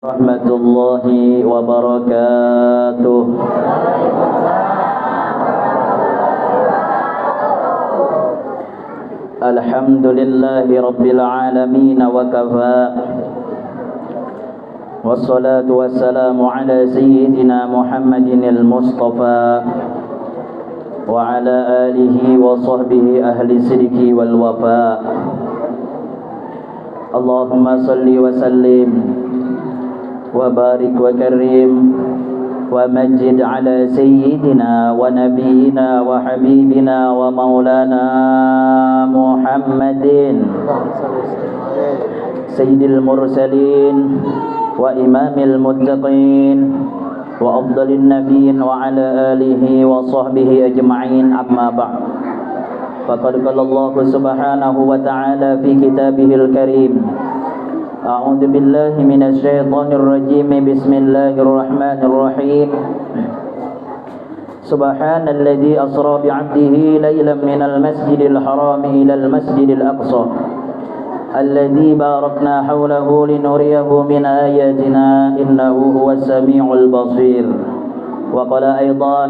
Rahmatullahi wabarakatuh. Alhamdulillahi rabbil alamin wa kafa. Wassalatu wassalamu ala sayyidina Muhammadin al-Mustafa wa ala alihi wa sahbihi ahli sidqi wal wafa. Allahumma salli wa sallim وبارك وكرم ومجد على سيدنا ونبينا وحبيبنا ومولانا محمد سيد المرسلين وإمام المتقين وأفضل النبيين وعلى آله وصحبه أجمعين. أما بعد، فقد قال الله سبحانه وتعالى في كتابه الكريم: أعوذ بالله من الشيطان الرجيم. بسم الله الرحمن الرحيم. سبحان الذي أسرى بعبده ليلا من المسجد الحرام إلى المسجد الأقصى الذي باركنا حوله لنريه من آياتنا إنه هو السميع البصير. وقال أيضا: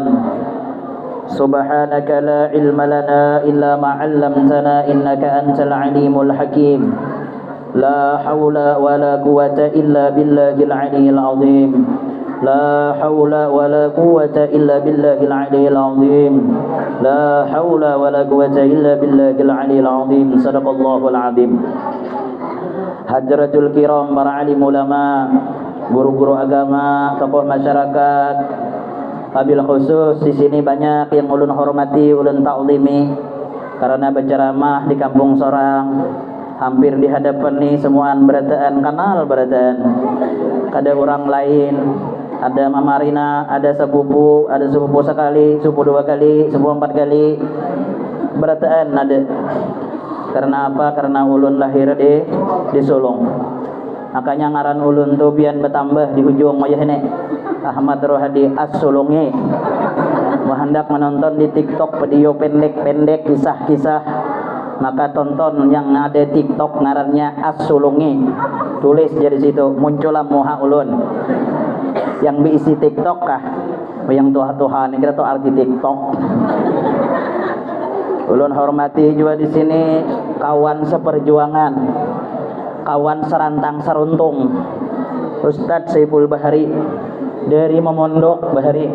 سبحانك لا علم لنا إلا ما علمتنا إنك أنت العليم الحكيم. لا حول ولا قوة إلا بالله العلي العظيم. لا حول ولا قوة إلا بالله العلي العظيم. لا حول ولا قوة إلا بالله العلي العظيم. صدق الله العظيم. Hadratul kiram, para alim ulama, guru-guru agama, tokoh masyarakat, wabil khusus di sini banyak yang ulun hormati, ulun ta'zimi karena berceramah di kampung Sorang. Hampir di hadapan nih semuaan berataan kanal berataan. Ada orang lain, ada Mama Rina, ada sepupu sekali, sepupu dua kali, sepupu empat kali berataan ada. Karena apa? Karena ulun lahir di Solong. Makanya ngaran ulun tuh bian bertambah di ujung wajah ini. Ahmad Rohadi As-Solongi. Hendak menonton di TikTok video pendek-pendek kisah-kisah, maka tonton yang ada TikTok ngarannya As-Sulungi. Tulis jadi situ, muncullah muha ulun. Yang berisi TikTok kah? Yang tuha-tuha ini kira tuh arti TikTok. Ulun hormati juga di sini kawan seperjuangan, kawan serantang seruntung, Ustadz Saiful Bahari dari Memondok Bahari,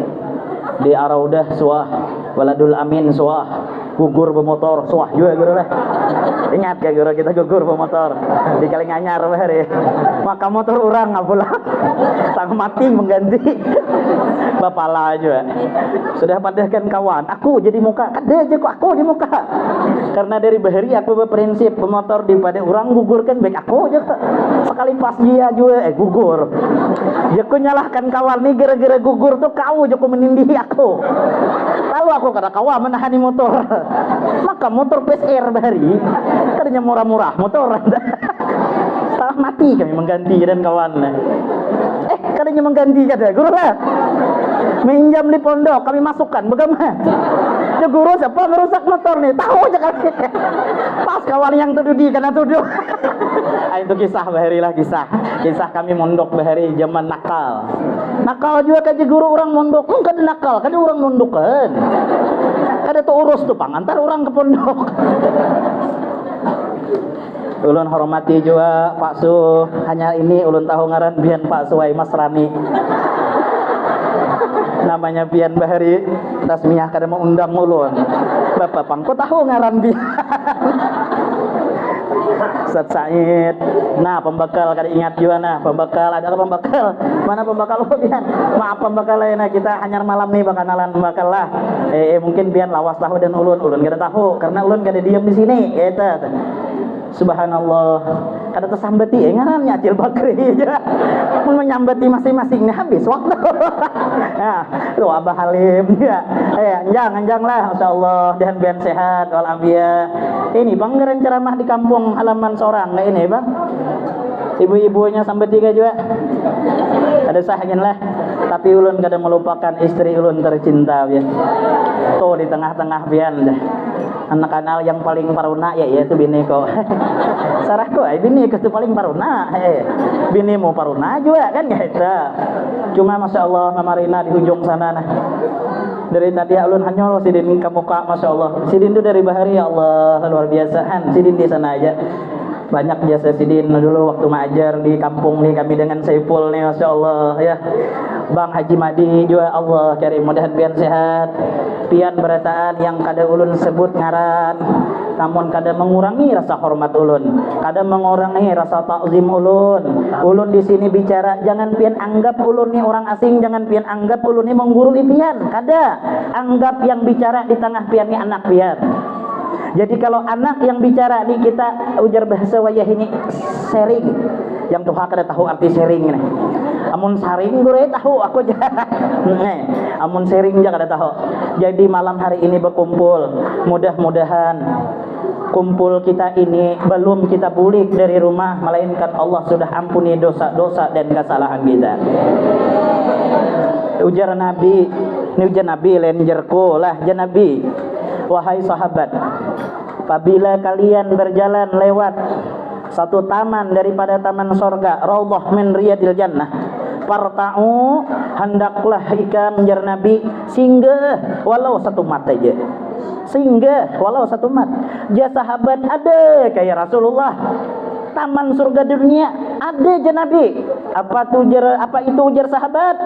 di Araudah Suah, Waladul Amin Suah, gugur bermotor suah juga guru lah. Ingat ya guru, kita gugur bermotor di Kalinganyar bahari. Maka motor orang apalah sang mati mengganti bapala juga. Sudah padahkan kawan, aku jadi muka kada aja kok aku di muka. Karena dari bahari aku berprinsip pemotor daripada orang gugur kan baik aku aja sekali pas dia juga gugur. Ya aku nyalahkan kawan nih gara-gara gugur tuh kau joko menindih aku. Lalu aku kata kawan menahani motor. Maka motor PCR bahari katanya murah-murah motor. Salah mati kami mengganti dan kawan. Katanya mengganti kata guru lah. Minjam di pondok kami masukkan bagaimana? Ya guru siapa merusak motor nih? Tahu aja kami. Pas kawan yang tuduh karena tuduh. Itu kisah bahari lah, kisah kami mondok bahari zaman nakal. Nakal juga kaji guru orang mondok. Enggak ada nakal, kada orang mondok kan. Kada tuh urus tuh pangantar orang ke pondok. Ulun hormati juga Pak Su. Hanya ini ulun tahu ngaran bian Pak Suwai Masrani. Namanya bian bahari tasmiyah kada mau undang ulun. Bapak pangko tahu ngaran bian. Ustaz Said. Nah, pembekal kada ingat juga nah, pembekal ada ke pembekal? Mana pembekal lo bian? Maaf pembekal lainnya kita hanyar malam nih bakalan pembekal lah. Mungkin bian lawas tahu dan ulun kada tahu karena ulun kada diam di sini. Eta. Subhanallah. Kada tersambati ngarannya Acil Bakri aja. Mun menyambati masing-masing habis waktu. Nah, tuh Abah Halim ya. Anjang lah masyaallah dan bian sehat walafiat. Ini Bang ngeren ceramah di kampung halaman Sorang enggak ini, Bang? Ibu-ibunya sampai 3 juga. Ada sahajan lah. Tapi ulun kada melupakan istri ulun tercinta ya. Tuh di tengah-tengah bian dah. Anak-anak yang paling paruna ya yaitu bini ko. Sarahku bini ko itu paling paruna. Bini mau paruna juga kan gitu. Cuma masya Allah Mama Rina di ujung sana nah. Dari tadi alun hanyol sidin ke muka masya Allah. Sidin itu dari Bahari ya Allah luar biasa. Sidin di sana aja. Banyak jasa sidin dulu waktu mengajar di kampung nih kami dengan Saiful nih masya Allah ya. Bang Haji Madi juga Allah karim mudahan pian sehat pian berataan yang kada ulun sebut ngaran namun kada mengurangi rasa hormat ulun kada mengurangi rasa takzim ulun di sini bicara jangan pian anggap ulun nih orang asing jangan pian anggap ulun nih menggurui pian kada anggap yang bicara di tengah pian nih anak pian. Jadi kalau anak yang bicara nih kita ujar bahasa wayah ini sharing yang tuh kada tahu arti sharing nih. Amun sharing gue tahu aku aja. Amun sharing aja kada tahu. Jadi malam hari ini berkumpul. Mudah-mudahan kumpul kita ini belum kita bulik dari rumah melainkan Allah sudah ampuni dosa-dosa dan kesalahan kita. Ujar Nabi, ini ujar Nabi lenjerku lah jan Nabi. Wahai sahabat, apabila kalian berjalan lewat satu taman daripada taman sorga, raudhah min riyadil jannah, parta'u hendaklah ikan jar Nabi singgah walau satu mat aja. Singgah walau satu mat. Ya sahabat ada kayak Rasulullah. Taman surga dunia ada ya Nabi. Apa itu ujar sahabat?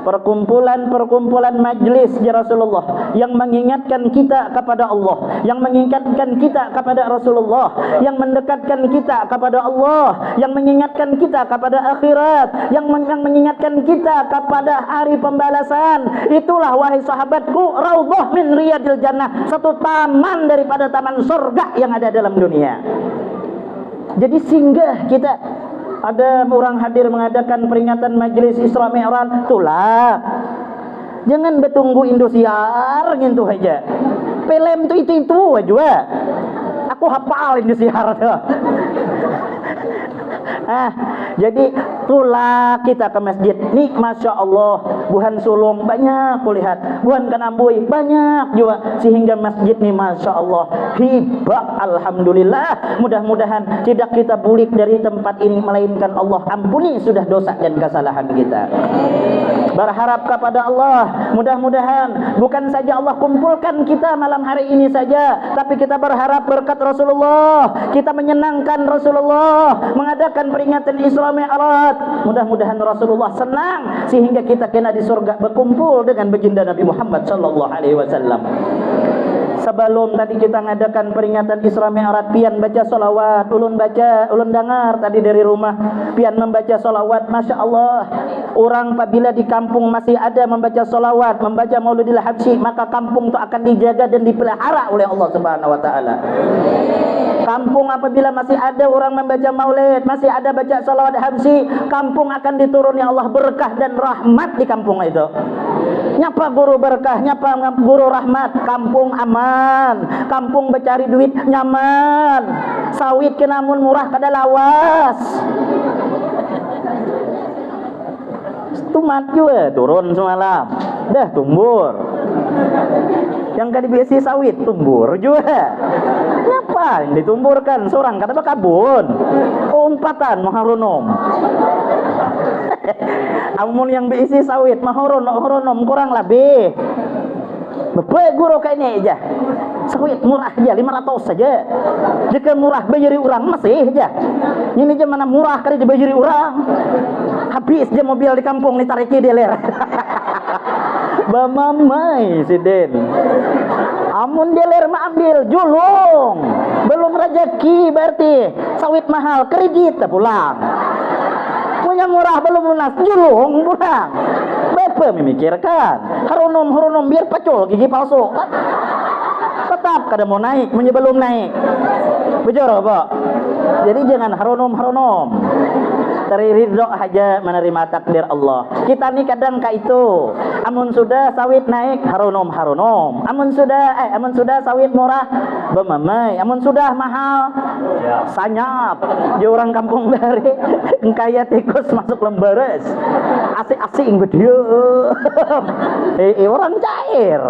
Perkumpulan majlis ya Rasulullah yang mengingatkan kita kepada Allah, yang mengingatkan kita kepada Rasulullah, yang mendekatkan kita kepada Allah, yang mengingatkan kita kepada akhirat, yang mengingatkan kita kepada hari pembalasan. Itulah wahai sahabatku raudhah min riyadil jannah, satu taman daripada taman surga yang ada dalam dunia. Jadi singgah kita. Ada orang hadir mengadakan peringatan majelis Isra Mi'raj, itulah. Jangan bertunggu Indosiar gitu aja. Film itu aja. Aku hafal Indosiar tuh. Jadi itulah kita ke masjid. Nih masya Allah, buhan sulung banyak kulihat, buhan kanambui banyak juga, sehingga masjid nih masya Allah hibah. Alhamdulillah. Mudah-mudahan tidak kita bulik dari tempat ini melainkan Allah ampuni sudah dosa dan kesalahan kita. Berharap kepada Allah, mudah-mudahan bukan saja Allah kumpulkan kita malam hari ini saja, tapi kita berharap berkat Rasulullah, kita menyenangkan Rasulullah, mengadakan peringatan Isra Mi'raj. Mudah-mudahan Rasulullah senang sehingga kita kena di surga berkumpul dengan baginda Nabi Muhammad sallallahu alaihi wasallam. Sebelum tadi kita ngadakan peringatan Isra Mi'raj, pian baca solawat, ulun dengar tadi dari rumah, pian membaca solawat, masya Allah. Orang apabila di kampung masih ada membaca solawat, membaca maulidil habsyi, maka kampung itu akan dijaga dan dipelihara oleh Allah Subhanahu Wa Taala. Kampung apabila masih ada orang membaca maulid, masih ada baca solawat habsyi, kampung akan dituruni Allah berkah dan rahmat di kampung itu. Nyapa guru berkah, nyapa guru rahmat, kampung aman, kampung becari duit nyaman, sawit kenamun murah kada lawas. Tumat juga turun semalam, dah tumbur. Yang kadi biasa sawit tumbur juga. Nyapa yang ditumburkan seorang kata bakabun, umpatan maharunom. Amun yang berisi sawit maharonom kurang lebih. Bapak guru kayaknya aja. Sawit murah aja 500 saja. Jika murah bayari orang masih aja. Ini aja mana murah kali dibayari orang. Habis aja mobil di kampung ditariki dealer. Bamamai si Den. Amun dealer mah ambil julung. Belum rezeki berarti sawit mahal kredit pulang. Punya murah belum lunas julung pulang. Bapak memikirkan haronom biar pacul gigi palsu. Tetap kada mau naik, belum naik. Betul Pak. Jadi jangan haronom. ridho aja menerima takdir Allah. Kita nih kadang kayak itu, amun sudah sawit naik harunom, amun sudah sawit murah bemamai, amun sudah mahal sanyap. Di orang kampung dari kaya tikus masuk lembares, asik-asik gede. Orang cair.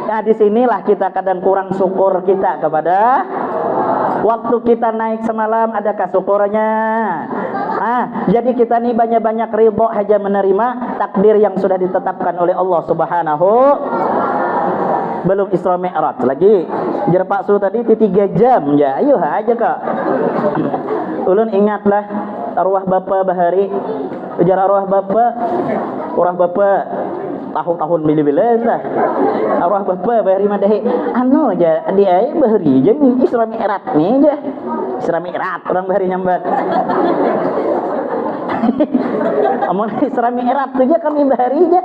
Nah disinilah kita kadang kurang syukur kita kepada waktu kita naik semalam, adakah syukurnya? Jadi kita nih banyak-banyak ridho aja menerima takdir yang sudah ditetapkan oleh Allah Subhanahu. Belum Isra Mi'raj lagi. Jar Pak Su tadi 3 jam ya. Ayo aja Kak. Ulun ingatlah arwah Bapak Bahari. Ujar arwah Bapak tahun-tahun bila-bila lah. Arwah Bapak Bahari madahi anu aja dia Bahari je Isra Mi'raj ni je. Isra Mi'raj orang Bahari nyambat. Amun Isra Mi'raj tu je kami Bahari je.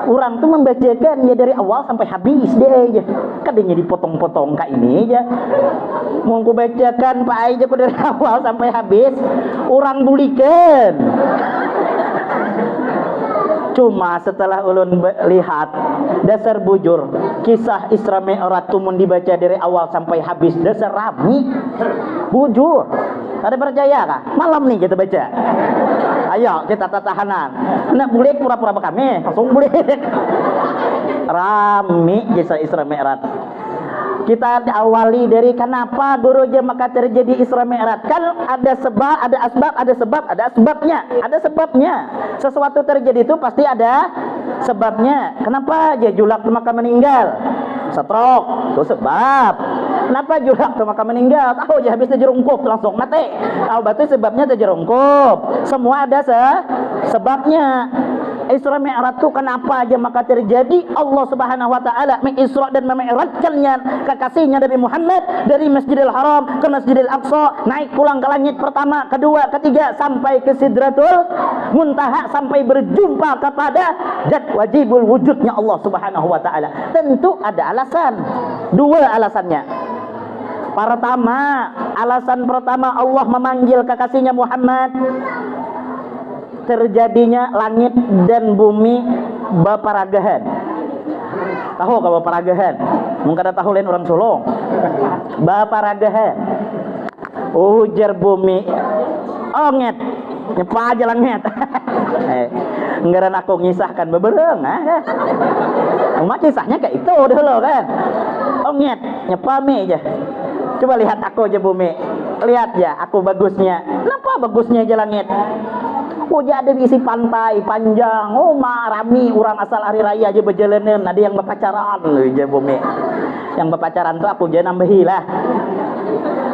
Orang tuh membacakan ya dari awal sampai habis dia aja. Kadangnya dipotong-potong kayak ini aja. Mau ku bacakan Pak aja ku dari awal sampai habis. Orang bulikan. Cuma setelah ulun lihat dasar bujur kisah Isra Mi'raj tumun dibaca dari awal sampai habis, dasar rami bujur. Ada percaya kah? Malam nih kita baca. Ayo kita tatahanan. Nak bulik pura-pura kami, langsung bulik. Rami kisah Isra Mi'raj. Kita awali dari kenapa guru je maka terjadi Isra Mi'raj. Kan ada sebab, ada asbab, ada sebabnya. Ada sebabnya. Sesuatu terjadi itu pasti ada sebabnya. Kenapa aja julak maka meninggal? Stroke, itu sebab. Kenapa julak maka meninggal? Tahu aja habis terjerungkup langsung mati. Tahu batu sebabnya terjerungkup. Semua ada sebabnya. Isra Mi'raj itu kenapa aja maka terjadi? Allah Subhanahu wa taala mengisra dan memi'rajkannya kekasihnya Nabi Muhammad dari Masjidil Haram ke Masjidil Aqsa, naik pulang ke langit pertama, kedua, ketiga sampai ke Sidratul Muntaha, sampai berjumpa kepada zat wajibul wujudnya Allah Subhanahu wa taala. Tentu ada alasan. 2 alasannya. Alasan pertama Allah memanggil kekasihnya Muhammad. Terjadinya langit dan bumi baparagahan. Tahu ka baparagahan? Mungkin ada tahu lain orang Solo. Baparagahan. Ujar bumi onget, nyepa aja langit. Enggaran aku ngisahkan bebereng. Cuma kisahnya kayak itu dulu kan. Onget, nyepa me aja. Coba lihat aku aja bumi. Lihat ya aku bagusnya. Kenapa bagusnya aja langit? Jadi isi pantai panjang, rami orang asal hari raya aja berjalanan, ada yang berpacaran aja bumi. Yang berpacaran tuh aku aja nambahi lah.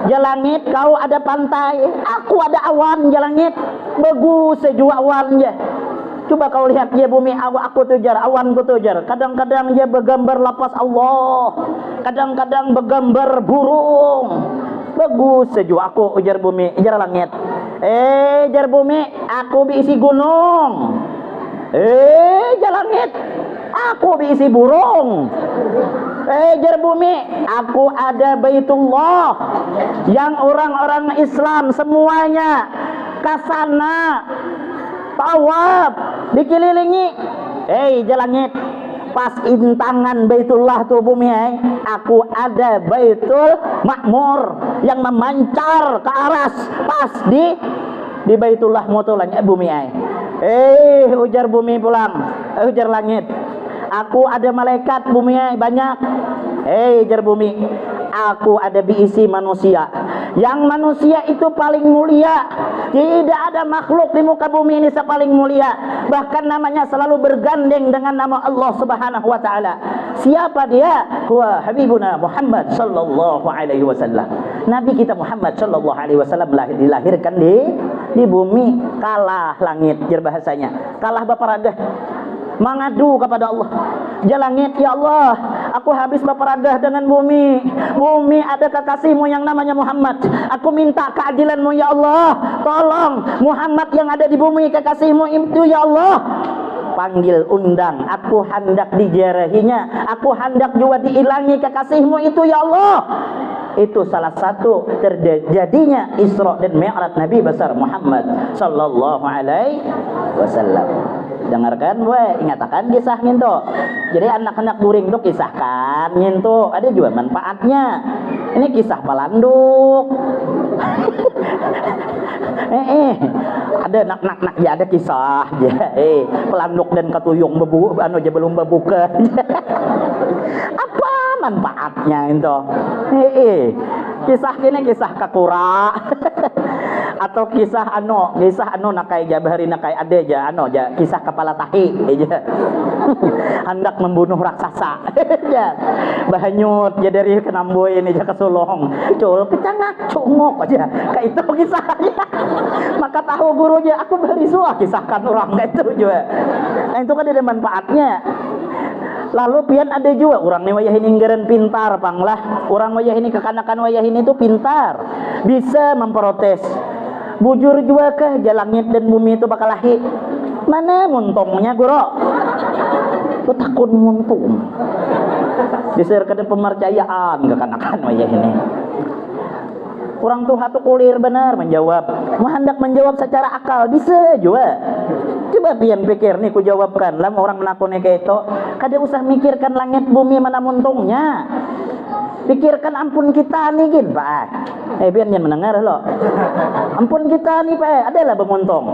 Jalangit kau ada pantai, aku ada awan jalangit. Bagus sejuak awan ya. Coba kau lihat ya bumi, aku tujar, awan ku tujar. Kadang-kadang dia bergambar lapas Allah, kadang-kadang bergambar burung. Bagus sejuak aku ujar bumi, ujar langit. Jar bumi, aku diisi gunung. Jar langit, aku diisi burung. Jar bumi, aku ada Baitullah yang orang-orang Islam semuanya kasana tawaf dikelilingi. Jar langit, pas intangan Baitullah tuh bumi, aku ada Baitul Makmur yang memancar ke aras pas di Baitullah mutulanya bumi. Ujar bumi pulang, ujar langit, aku ada malaikat bumi banyak. Jar bumi, aku ada diisi manusia. Yang manusia itu paling mulia. Tidak ada makhluk di muka bumi ini paling mulia. Bahkan namanya selalu bergandeng dengan nama Allah Subhanahu wa taala. Siapa dia? Huwa Habibuna Muhammad sallallahu alaihi wasallam. Nabi kita Muhammad sallallahu alaihi wasallam dilahirkan di bumi, kalah langit jar bahasanya. Kalah baparagah. Mengadu kepada Allah. Jalangit, ya Allah, aku habis baparagah dengan bumi. Bumi ada kekasihmu yang namanya Muhammad. Aku minta keadilanmu ya Allah. Tolong Muhammad yang ada di bumi kekasihmu itu ya Allah. Panggil undang, aku hendak dijarahinya, aku hendak juga diilangi kekasihmu itu ya Allah. itu salah satu terjadinya Isra dan Mi'raj Nabi besar Muhammad sallallahu alaihi wasallam. Dengarkan ingatakan kisah nginto. Jadi anak-anak guring tuh kisahkan nginto, ada juga manfaatnya. Ini kisah palanduk. Ada nak ya ada kisah ya. Pelanduk dan katuyung bebu anu aja belum bebuka. Apa manfaatnya itu? Kisah ini kisah kakura. Atau kisah anu nakai jabari nakai ade aja kisah kepala tahi aja. Hendak membunuh raksasa. Ya. Bahanyut ya dari kenamboy ini aja kesulong. Cul kecangak cungok aja. Kayak itu kisahnya. Maka tahu gurunya aku beri suah kisahkan orang kayak itu juga. Nah itu kan ada manfaatnya. Lalu pian ada juga orang nih wayah ini ngeren pintar panglah. Orang wayah ini kekanakan wayah ini tuh pintar. Bisa memprotes. Bujur juga kah langit dan bumi itu bakal lahir? Mana muntungnya guru? Lu takut muntung. Diserkan pemercayaan kekanakan wayah ini. Orang tua tuh kulir benar menjawab. Hendak menjawab secara akal bisa juga. Coba pian pikir nih ku jawabkan. Lama orang menakuni kayak itu. Kada usah mikirkan langit bumi mana muntungnya. Pikirkan ampun kita nih gin Pak. Biar jangan mendengar lo. Ampun kita nih Pak, adalah bemontong.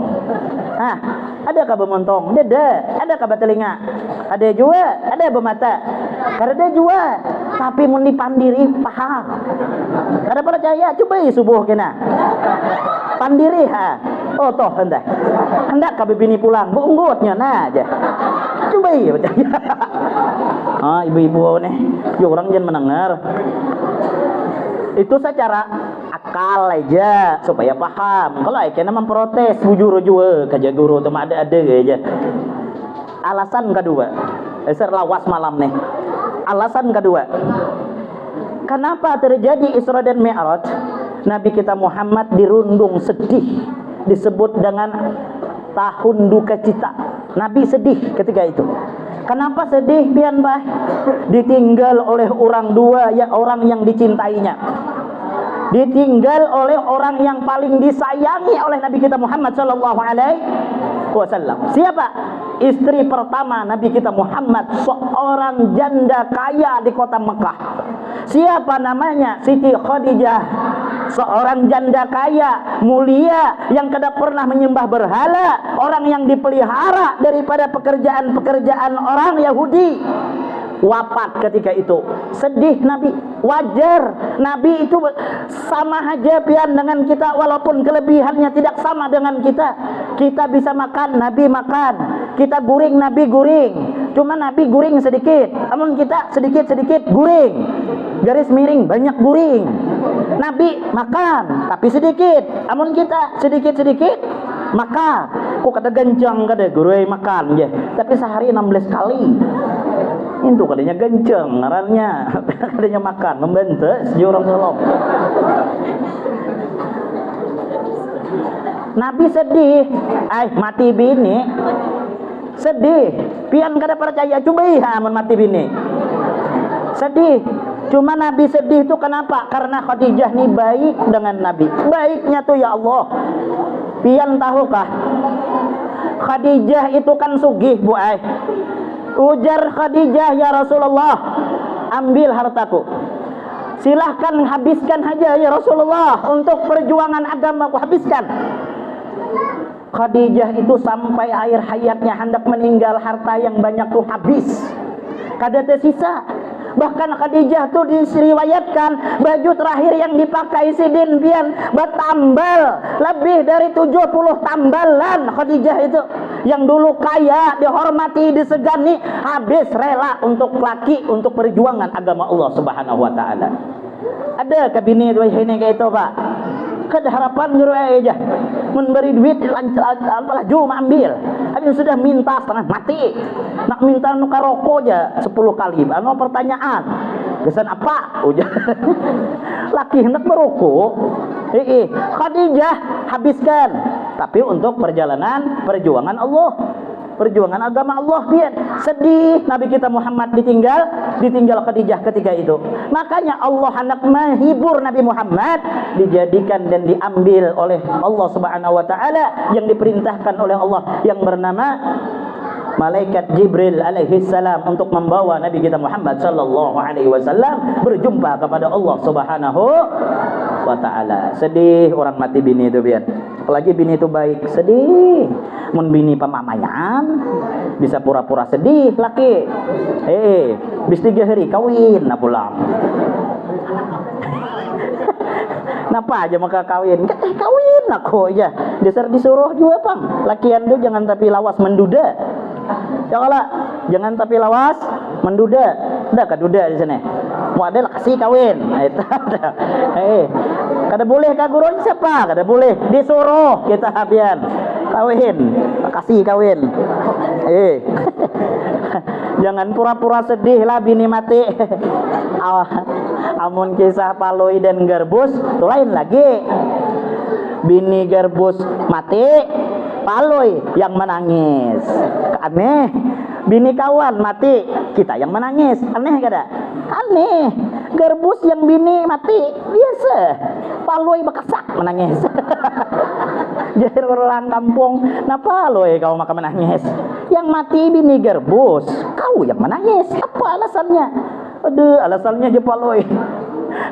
Adakah bemontong? Adakah telinga? Ada juga, ada bermata. Kada juga. Tapi mun dipandiri paham. Kada percaya coba subuh kena. Pandiri Oh toh hendak ka bini pulang, bunggutnya nah aja. Coba percaya. Ibu-ibu nih, orang jangan mendengar. Itu secara akal aja supaya paham. Kalau kena memprotes bujur juga kaja guru tuh ada aja. Alasan kedua, lawas malam nih. Alasan kedua, kenapa terjadi Isra dan Mi'raj? Nabi kita Muhammad dirundung sedih, disebut dengan tahun duka cita. Nabi sedih ketika itu. Kenapa sedih pian bah? Ditinggal oleh orang dua orang yang dicintainya. Ditinggal oleh orang yang paling disayangi oleh Nabi kita Muhammad sallallahu alaihi wasallam. Siapa? Istri pertama Nabi kita Muhammad, seorang janda kaya di kota Mekah. Siapa namanya? Siti Khadijah. Seorang janda kaya, mulia, yang kada pernah menyembah berhala, orang yang dipelihara daripada pekerjaan-pekerjaan orang Yahudi. Wafat ketika itu. Sedih Nabi, wajar. Nabi itu sama aja pian dengan kita, walaupun kelebihannya tidak sama dengan kita. Kita bisa makan, Nabi makan. Kita guring, Nabi guring. Cuma Nabi guring sedikit, namun kita sedikit-sedikit guring. Garis miring banyak guring. Nabi makan tapi sedikit, namun kita sedikit-sedikit makan. Kok kata gencang kada guru makan ya, tapi sehari 16 kali. Itu katanya gencang ngarannya. Katanya makan membentes orang salom. Nabi sedih, mati bini. Sedih, pian kada percaya coba mati bini. Sedih. Cuma Nabi sedih itu kenapa? Karena Khadijah ini baik dengan Nabi. Baiknya tuh ya Allah. Pian tahukah? Khadijah itu kan sugih bu Ujar Khadijah, ya Rasulullah, ambil hartaku. Silahkan habiskan aja ya Rasulullah, untuk perjuangan agama aku habiskan. Khadijah itu sampai akhir hayatnya hendak meninggal, harta yang banyak tuh habis, kada tersisa. Bahkan Khadijah tuh diriwayatkan baju terakhir yang dipakai sidin pian bertambal lebih dari 70 tambalan. Khadijah itu yang dulu kaya, dihormati, disegani, habis rela untuk laki, untuk perjuangan agama Allah Subhanahu wa taala. Ada kabini ini kayak itu Pak. Kada harapan guru aja memberi duit apalah cuma ambil. Habis sudah minta setengah mati. Nak minta nuka rokok aja 10 kali. Anu pertanyaan. Kesan apa? Ujar. Laki hendak merokok. Khadijah habiskan. Tapi untuk perjalanan perjuangan Allah, perjuangan agama Allah pian Sedih Nabi kita Muhammad ditinggal Khadijah ketika itu. Makanya Allah hendak menghibur Nabi Muhammad, dijadikan dan diambil oleh Allah Subhanahu wa taala yang diperintahkan oleh Allah yang bernama Malaikat Jibril alaihi salam untuk membawa Nabi kita Muhammad sallallahu alaihi wasallam berjumpa kepada Allah Subhanahu wa taala. Sedih orang mati bini itu, biar. Apalagi bini itu baik, sedih. Mun bini pamamayan bisa pura-pura sedih laki. Bis 3 hari kawin na pulang. Napa aja maka kawin? Kawin aku aja. Dasar disuruh juga, Pang. Lakian tuh jangan tapi lawas menduda. Jangan tapi lawas menduda. Ada kaduda di sini. Mau ada kasih kawin. Itu ada. Kada boleh kagurun siapa? Kada boleh. Disuruh kita habian. Kawin. Kasih kawin. Jangan pura-pura sedih lah bini mati. Amun kisah Paloi dan Garbus itu lain lagi. Bini Garbus mati, Paloi yang menangis. Aneh. Bini kawan mati, kita yang menangis. Aneh kada? Aneh. Garbus yang bini mati biasa, Paloi bekasak menangis. Jadi orang kampung, napa Paloi kau maka menangis? Yang mati bini Garbus, kau yang menangis. Apa alasannya? Aduh, alasannya aja Paloi.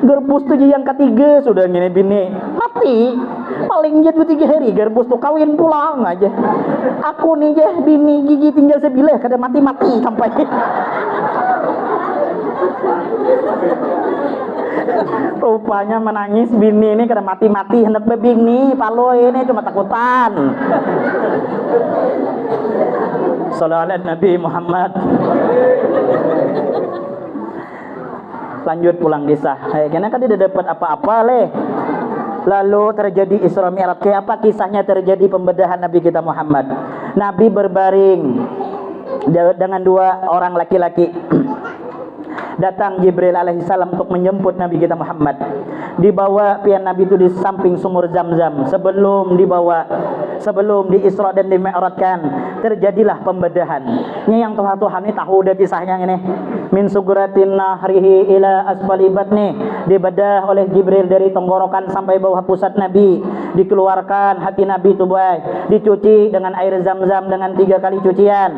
Garbus tuh yang ketiga sudah gini bini mati, paling jatuh 3 hari Garbus tuh kawin pulang aja. Aku nih je bini gigi tinggal sebilah kada mati-mati sampai. Rupanya menangis bini ini kada mati-mati hendak bebini. Paloi ini cuma takutan. Sallallahu Nabi Muhammad. Lanjut pulang kisah. Karena kan tidak dapat apa-apa leh. Lalu terjadi Isra Mi'raj. Kayak apa kisahnya terjadi pembedahan Nabi kita Muhammad? Nabi berbaring dengan 2 orang laki-laki. Datang Jibril alaihissalam untuk menjemput Nabi kita Muhammad. Dibawa pian Nabi itu di samping sumur Zam-Zam. Sebelum di Isra dan di Mi'rajkan, terjadilah pembedahan. Ini yang Tuhan ini tahu udah kisahnya ini. Min suguratin nahrihi ila asfali batni, dibedah oleh Jibril dari tenggorokan sampai bawah pusat Nabi. Dikeluarkan hati Nabi itu dicuci dengan air Zam-Zam dengan 3 kali cucian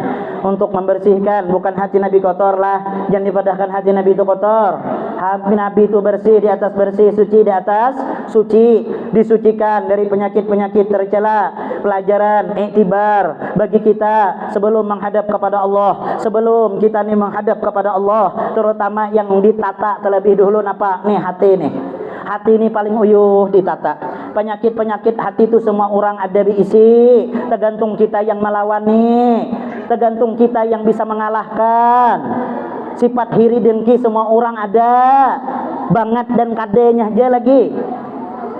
untuk membersihkan. Bukan hati Nabi kotor lah, jangan dipadahkan hati Nabi itu kotor. Hati Nabi itu bersih di atas bersih, suci di atas suci, disucikan dari penyakit-penyakit tercela. Pelajaran iktibar bagi kita sebelum menghadap kepada Allah, sebelum kita nih menghadap kepada Allah, terutama yang ditata terlebih dahulu napa nih hati nih. Hati ini paling uyuh ditata. Penyakit-penyakit hati itu semua orang ada diisi. Tergantung kita yang melawan nih, tergantung kita yang bisa mengalahkan. Sifat hiri dengki semua orang ada, banget dan kadenya aja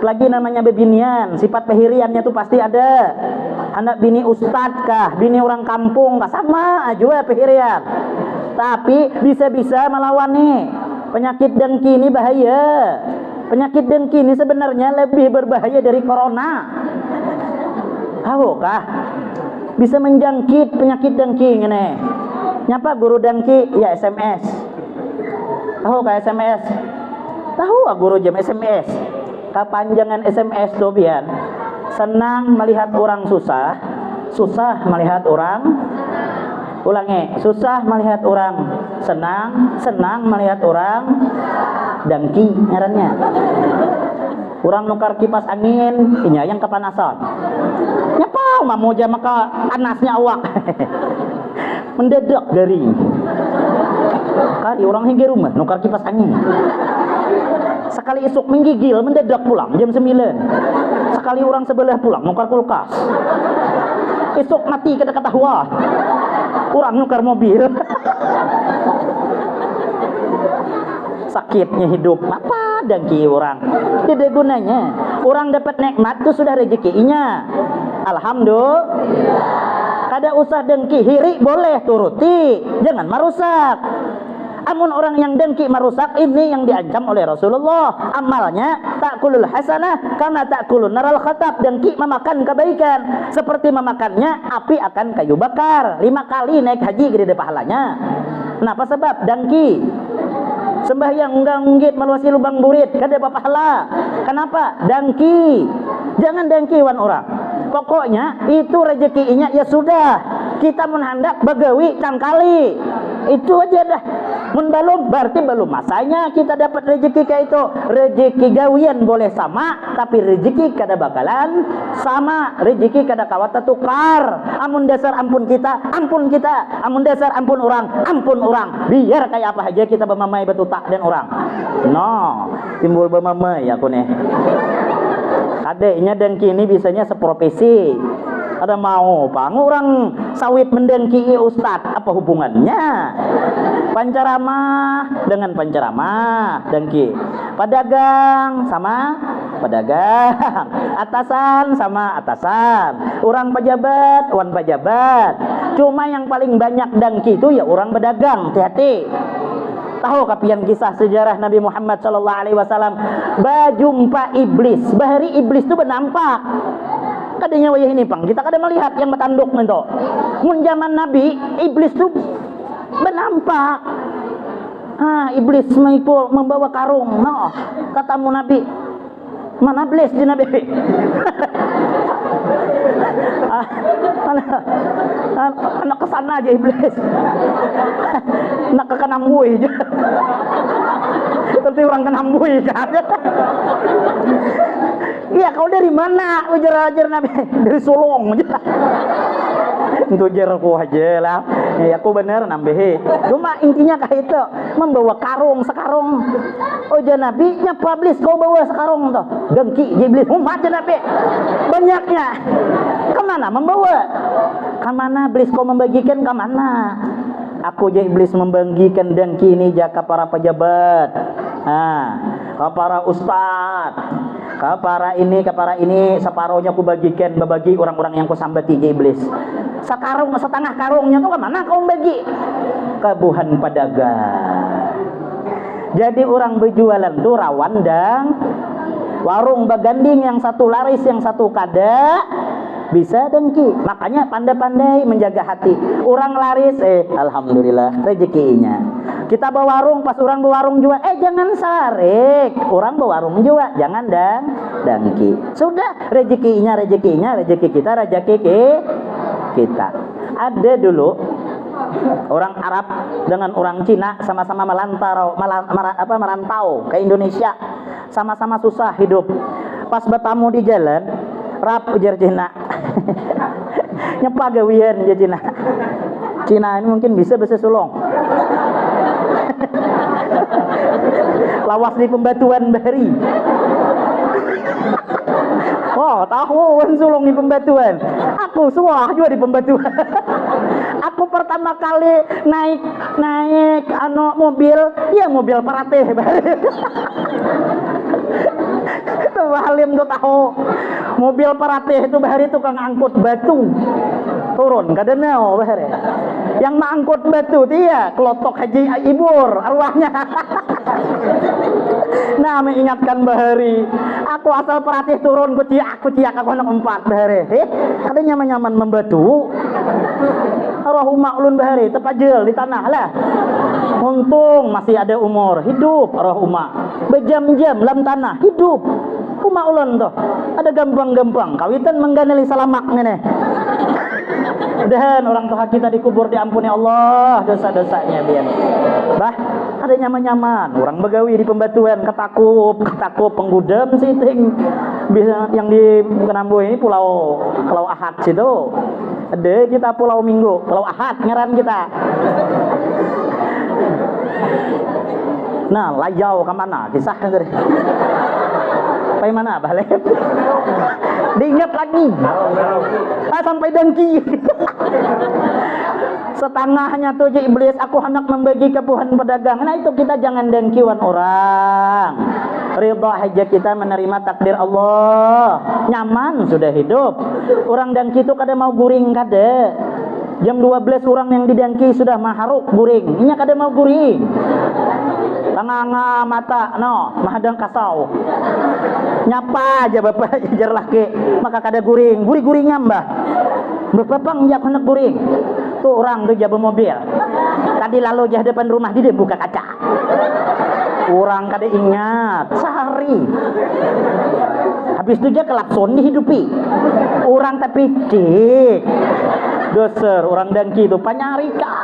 lagi namanya bebinian. Sifat pehiriannya tuh pasti ada. Anak bini ustad kah, bini orang kampung kah, sama aja pehirian. Tapi bisa-bisa melawan nih. Penyakit dengki ini bahaya. Penyakit dengki ini sebenarnya lebih berbahaya dari corona. Tahu kah? Bisa menjangkit penyakit dengki ini. Nyapa guru dengki? Ya SMS. Tahu kah SMS? Tahu guru jam SMS. Kepanjangan SMS tuh biar senang melihat orang susah, susah melihat orang. Ulangi, susah melihat orang senang, senang melihat orang dengki ngarannya. Orang nukar kipas angin, inya yang kepanasan. Nyapa mau jam maka panasnya awak. Mendadak garing. Kali orang hingga rumah nukar kipas angin. Sekali esok menggigil mendadak pulang jam 9. Sekali orang sebelah pulang nukar kulkas. Esok mati kada ketahuan. Orang nukar mobil. Sakitnya hidup apa dengki orang. Tidak gunanya. Orang dapat nikmat itu sudah rezekinya. Alhamdulillah. Kada usah dengki, hiri boleh turuti, jangan merusak. Amun orang yang dengki merusak, ini yang diancam oleh Rasulullah. Amalnya ta'kulul hasanah kama ta'kulun naral khatab. Dengki memakan kebaikan seperti memakannya api akan kayu bakar. 5 kali naik haji gede pahalanya. Kenapa? Sebab dengki. Sembahyang unggah-unggit meluasi lubang burit kada pahala. Kenapa? Dengki. Jangan dengki wan orang. Pokoknya itu rezekinya ya sudah. Kita menghendak begawi kali. Itu aja dah. Mun belum berarti belum masanya kita dapat rezeki kayak itu. Rezeki gawian boleh sama, tapi rezeki kada bakalan sama. Rezeki kada kawata tukar. Amun dasar ampun kita, ampun kita. Amun dasar ampun orang, ampun orang. Biar kayak apa aja kita bermamai betutak dan orang. No, timbul bermamai aku nih. Adeknya dengki ini bisanya seprofesi. Ada mau pang orang sawit mendengki ustad, apa hubungannya? Pancaramah dengan pancaramah dengki. Pedagang sama pedagang. Atasan sama atasan. Orang pejabat, wan pejabat. Cuma yang paling banyak dengki itu ya orang pedagang. Hati-hati. Tahu kapian kisah sejarah Nabi Muhammad sallallahu alaihi wasallam berjumpa iblis. Bahari iblis itu bernampak. Kadanya wayah ini pang, kita kada melihat yang bertanduk itu. Mun zaman Nabi, iblis itu bernampak. Iblis maipul membawa karung. No, katamu Nabi, mana iblis di Nabi? Anak kesana aja iblis. Anak ke Kanambui aja. Seperti orang Kanambui kan. Iya, kau dari mana? Ujar-ujar Nabi dari Solong aja. Itu ujarku aja lah. Ya, aku bener nambehe. Cuma intinya kayak itu, membawa karung sekarung. Ujar Nabi, nyapa iblis kau bawa sekarung tuh. Dengki iblis, umat Nabi. Banyaknya. Kemana membawa? Kemana iblis kau membagikan kemana? Aku je iblis membagikan dengki ini jaka para pejabat. Ke para ustad, ke para ini separohnya aku bagikan bagi orang-orang yang ku sambati je iblis. Sekarung setengah karungnya tuh kemana kau bagi? Kebuhan pedagang. Jadi orang berjualan tuh rawan dan warung baganding, yang satu laris yang satu kada bisa dengki. Makanya pandai-pandai menjaga hati. Orang laris alhamdulillah rezekinya. Kita bawa warung, pas orang bawa warung juga jangan sarik. Orang bawa warung juga jangan dengki. Sudah rezekinya rezeki kita rezeki kita. Ada dulu orang Arab dengan orang Cina sama-sama merantau ke Indonesia, sama-sama susah hidup. Pas bertamu di jalan, rap ujar Cina. Nyepa gawian aja Cina. Cina ini mungkin bisa bahasa Sulong. Lawas di pembatuan bahari. Oh, tahu Sulong di pembatuan. Aku suah juga di pembatuan. Aku pertama kali naik mobil, ya mobil parateh. Halim tuh tahu mobil parateh itu bahari tukang angkut batu turun kadenau bahari yang mengangkut batu dia kelotok haji ibur arwahnya. Nah, mengingatkan bahari aku asal parateh turun aku ciak aku anak 4 bahari kadang nyaman membatu arwah ulun bahari tepajel di tanah lah. Untung masih ada umur hidup arwah umak berjam-jam dalam tanah hidup. Umak ulun tuh ada gampang-gampang kawitan mengganeli salamak nih. Dan orang tua kita dikubur diampuni Allah dosa-dosanya biar. Bah, ada nyaman-nyaman. Orang begawi di pembatuan ketakup penggudam siting. Bisa yang di Kenambu ini pulau Ahad situ. Ada kita pulau Minggu, pulau Ahad ngaran kita. Nah, layau ke mana? Kisahnya tadi. Sampai mana balik? Diingat lagi. Sampai dengki. Setengahnya tuh iblis aku hendak membagi kepuhan pedagang. Nah, itu kita jangan dengkiwan orang. Ridha aja kita menerima takdir Allah. Nyaman sudah hidup. Orang dengki itu kada mau guring kada. Jam 12 orang yang didangki sudah maharuk guring. Inya kada mau guring. Tanganga mata no, mahadang kasau. Nyapa aja bapak jar laki, maka kada guring. Guri-guring ngambah. Bapak jak hendak guring. Tuh orang tuh jabe mobil. Tadi lalu jah depan rumah dia buka kaca. Orang kada ingat sehari. Habis itu dia kelakson dihidupi. Orang tapi cik. Doser orang dangki itu panyarika.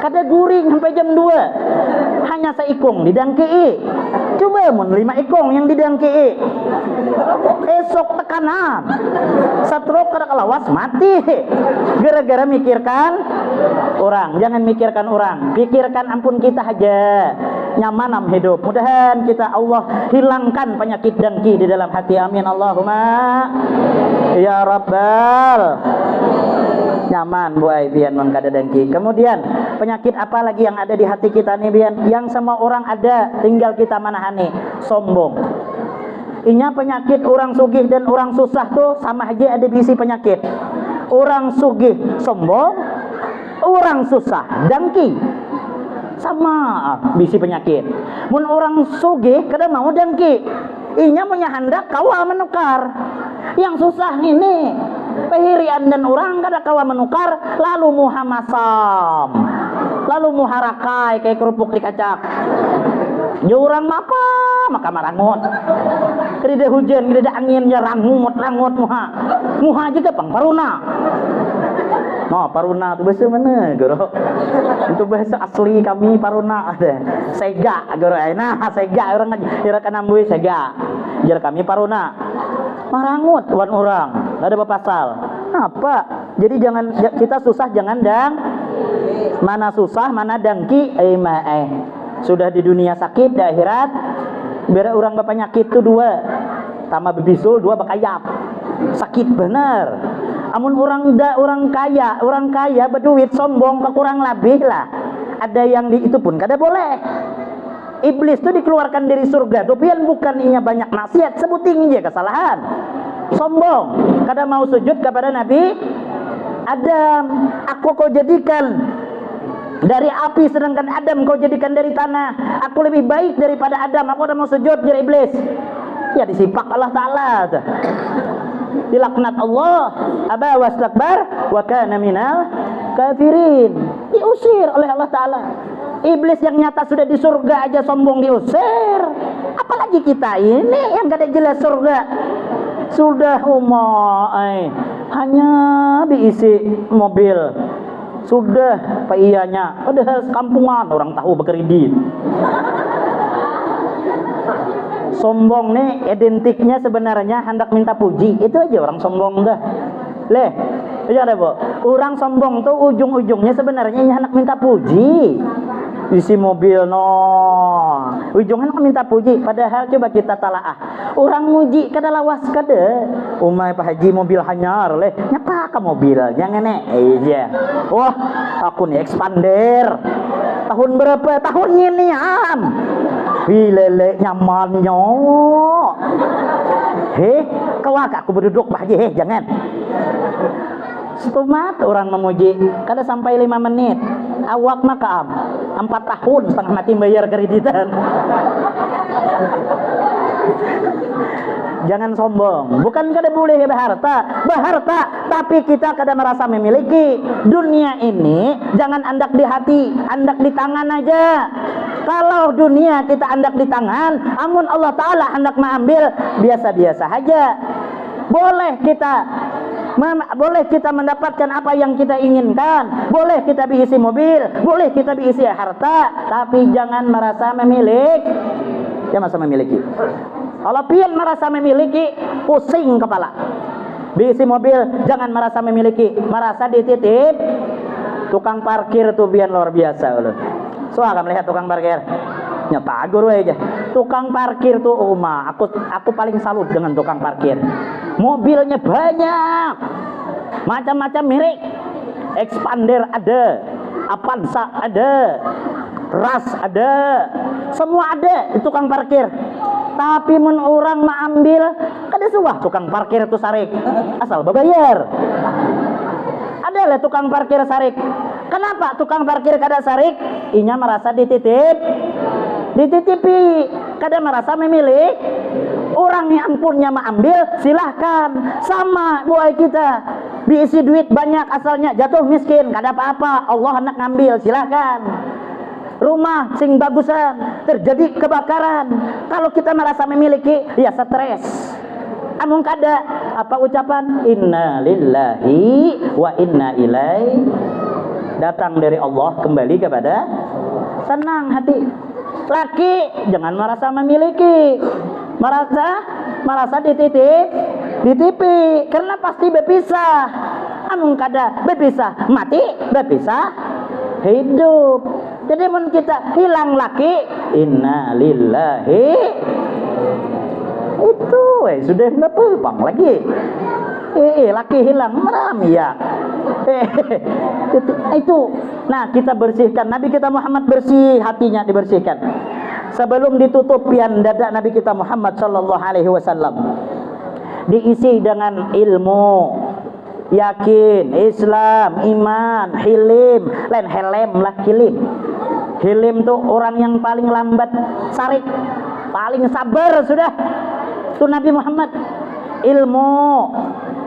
Kada guring sampai jam 2. Hanya seikung didangki. Coba mun 5 ikung yang didangki. Esok tekanan. Stroke kada kalawas mati. Gara-gara mikirkan orang. Jangan mikirkan orang. Pikirkan ampun kita aja. Nyaman am hidup. Mudahan kita Allah hilangkan penyakit dangki di dalam hati. Amin Allahumma ya Rabbal. Nyaman bu ai bian non kada dangki. Kemudian penyakit apa lagi yang ada di hati kita nih bian? Yang semua orang ada, tinggal kita manahani. Sombong. Inya penyakit orang sugih dan orang susah tuh sama aja ada bisi penyakit. Orang sugih sombong, orang susah dangki. Sama bisi penyakit. Mun orang sugih kada mau dangki. Inya punya hendak kawa menukar. Yang susah ini pehirian dan orang kada kawa menukar, lalu muhamasam, lalu muharakai kayak kerupuk dikacak. Jurang apa maka marangot. Kada hujan, kada angin ya rangut muha aja ke pang paruna. No, paruna itu bahasa mana, Guru? Itu bahasa asli kami paruna ada. Sega, Guru. Nah, sega orang kira kanambui sega. Jar kami paruna. Marangut wan orang. Enggak ada pasal. Apa? Jadi jangan kita susah jangan dang. Mana susah, mana dangki, sudah di dunia sakit, di akhirat biar orang bapak nyakit tuh 2. Tambah bebisul 2 bakayap. Sakit bener. Amun orang kaya berduit sombong kurang lebih lah. Ada yang itu pun kada boleh. Iblis tuh dikeluarkan dari surga. Dopian bukan inya banyak maksiat, sebuting aja kesalahan. Sombong, kada mau sujud kepada Nabi Adam. Aku kau jadikan dari api sedangkan Adam kau jadikan dari tanah. Aku lebih baik daripada Adam. Aku udah mau sujud dari iblis. Ya disipak Allah Ta'ala. Dilaknat Allah. Aba wastakbar wa kana minal kafirin. Diusir oleh Allah Ta'ala. Iblis yang nyata sudah di surga aja sombong diusir. Apalagi kita ini yang gak ada jelas surga. Sudah hanya diisi mobil. Sudah pak iyanya. Padahal kampungan orang tahu berkredit. Sombong nih identiknya sebenarnya hendak minta puji. Itu aja orang sombong dah. Leh, iya ada bu. Orang sombong tuh ujung-ujungnya sebenarnya hendak minta puji. Isi mobil ujungnya hendak minta puji. Padahal coba kita talaah. Orang muji kada lawas kada. Umay Pak Haji mobil hanyar leh. Nyapa ka mobil? Jangan iya. Wah, aku nih expander. Tahun berapa? Tahun ini am. Lele nyamannya. Kawak aku berduduk Pak Haji, jangan. Setumat orang memuji, kada sampai 5 menit. Awak maka 4 tahun setengah mati bayar kreditan. Jangan sombong. Bukan kada boleh berharta, tapi kita kada merasa memiliki. Dunia ini jangan andak di hati, andak di tangan aja. Kalau dunia kita andak di tangan, amun Allah Ta'ala hendak mengambil, biasa-biasa aja. Boleh kita mendapatkan apa yang kita inginkan. Boleh kita diisi mobil, boleh kita diisi harta, tapi jangan merasa memiliki. Jangan merasa memiliki. Kalau pian merasa memiliki, pusing kepala. Diisi mobil, jangan merasa memiliki, merasa dititip. Tukang parkir tuh biar luar biasa loh. So akan melihat tukang parkir. Nyata guru aja. Tukang parkir tuh aku paling salut dengan tukang parkir. Mobilnya banyak. Macam-macam merek. Expander ada, Avanza ada, Ras ada. Semua ada di tukang parkir. Tapi mun orang mengambil kada suah tukang parkir itu sarik. Asal berbayar. Ada lah tukang parkir sarik. Kenapa tukang parkir kada sarik? Inya merasa dititipi, kada merasa memilih. Orang yang punya mengambil, silahkan. Sama buat kita, diisi duit banyak asalnya jatuh miskin, kada apa-apa. Allah hendak ngambil, silahkan. Rumah sing bagusan terjadi kebakaran, kalau kita merasa memiliki, ya stres. Amun kada, apa ucapan? Inna lillahi wa inna ilaihi, datang dari Allah kembali kepada, senang hati. Laki jangan merasa memiliki, merasa dititipi, karena pasti berpisah. Amun kada berpisah mati, berpisah hidup. Jadi mun kita hilang laki, inna lillahi, itu sudah nggak bang lagi. Laki hilang meram ya. Itu. Nah, kita bersihkan. Nabi kita Muhammad bersih hatinya, dibersihkan. Sebelum ditutup pian dada Nabi kita Muhammad sallallahu alaihi wasallam, diisi dengan ilmu, yakin, Islam, iman, hilim, lain helem lah hilim. Hilim tuh orang yang paling lambat sarik, paling sabar sudah. Itu Nabi Muhammad. Ilmu.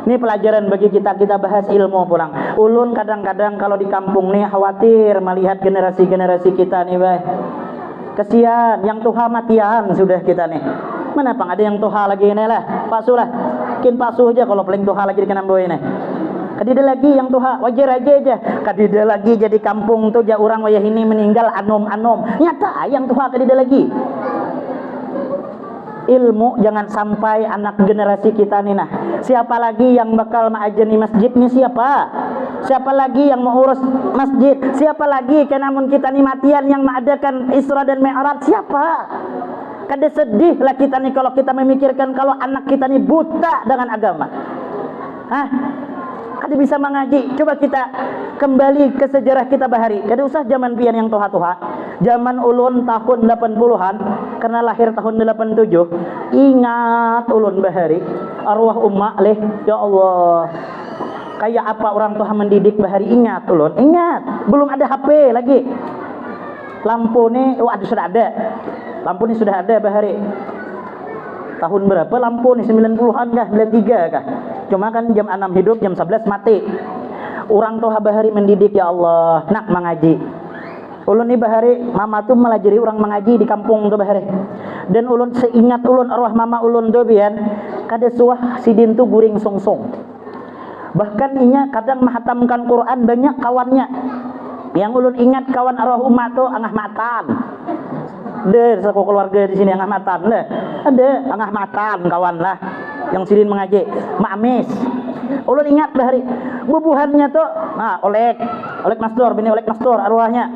Ini pelajaran bagi kita bahas ilmu pulang. Ulun kadang-kadang kalau di kampung nih khawatir melihat generasi-generasi kita nih, bay. Kesian, yang tuha matian sudah kita nih. Mana pang ada yang tuha lagi ini lah, pasuh lah. Mungkin pasuh aja kalau paling tuha lagi di kanan boy ini. Kadida lagi yang tuha wajar aja. Kadida lagi jadi kampung tuh ja orang wayah ini meninggal anom. Nyata yang tuha kadida lagi. Ilmu jangan sampai anak generasi kita nih nah. Siapa lagi yang bakal ma'ajani masjid nih, siapa? Siapa lagi yang mengurus masjid? Siapa lagi kenamun kita nih matian yang mengadakan Isra dan Mi'raj? Siapa? Kada sedih lah kita nih kalau kita memikirkan kalau anak kita nih buta dengan agama. Hah? Kada bisa mengaji. Coba kita kembali ke sejarah kita bahari. Kada usah zaman pian yang toha-toha. Zaman ulun tahun 80-an, karena lahir tahun 87. Ingat ulun bahari, arwah umma leh, ya Allah. Kayak apa orang tua mendidik bahari, ingat ulun. Ingat, belum ada HP lagi. Lampu nih, sudah ada. Lampu nih sudah ada bahari. Tahun berapa lampu nih? 90-an kah? 93 kah? Cuma kan jam 6 hidup, jam 11 mati. Orang tua bahari mendidik, ya Allah, nak mengaji. Ulun ni bahari, mama tuh melajari orang mengaji di kampung tuh bahari. Dan ulun seingat ulun arwah mama ulun tuh bian, kada suah sidin tuh guring songsong. Bahkan inya kadang menghatamkan Quran banyak kawannya. Yang ulun ingat kawan arwah umat tuh angah matan. Ada satu keluarga di sini angah matan lah. Ada angah matan kawan lah yang sidin mengaji. Ma'amis. Ulun ingat bahari bubuhannya tuh, nah Olek Masdor, bini Olek Masdor arwahnya.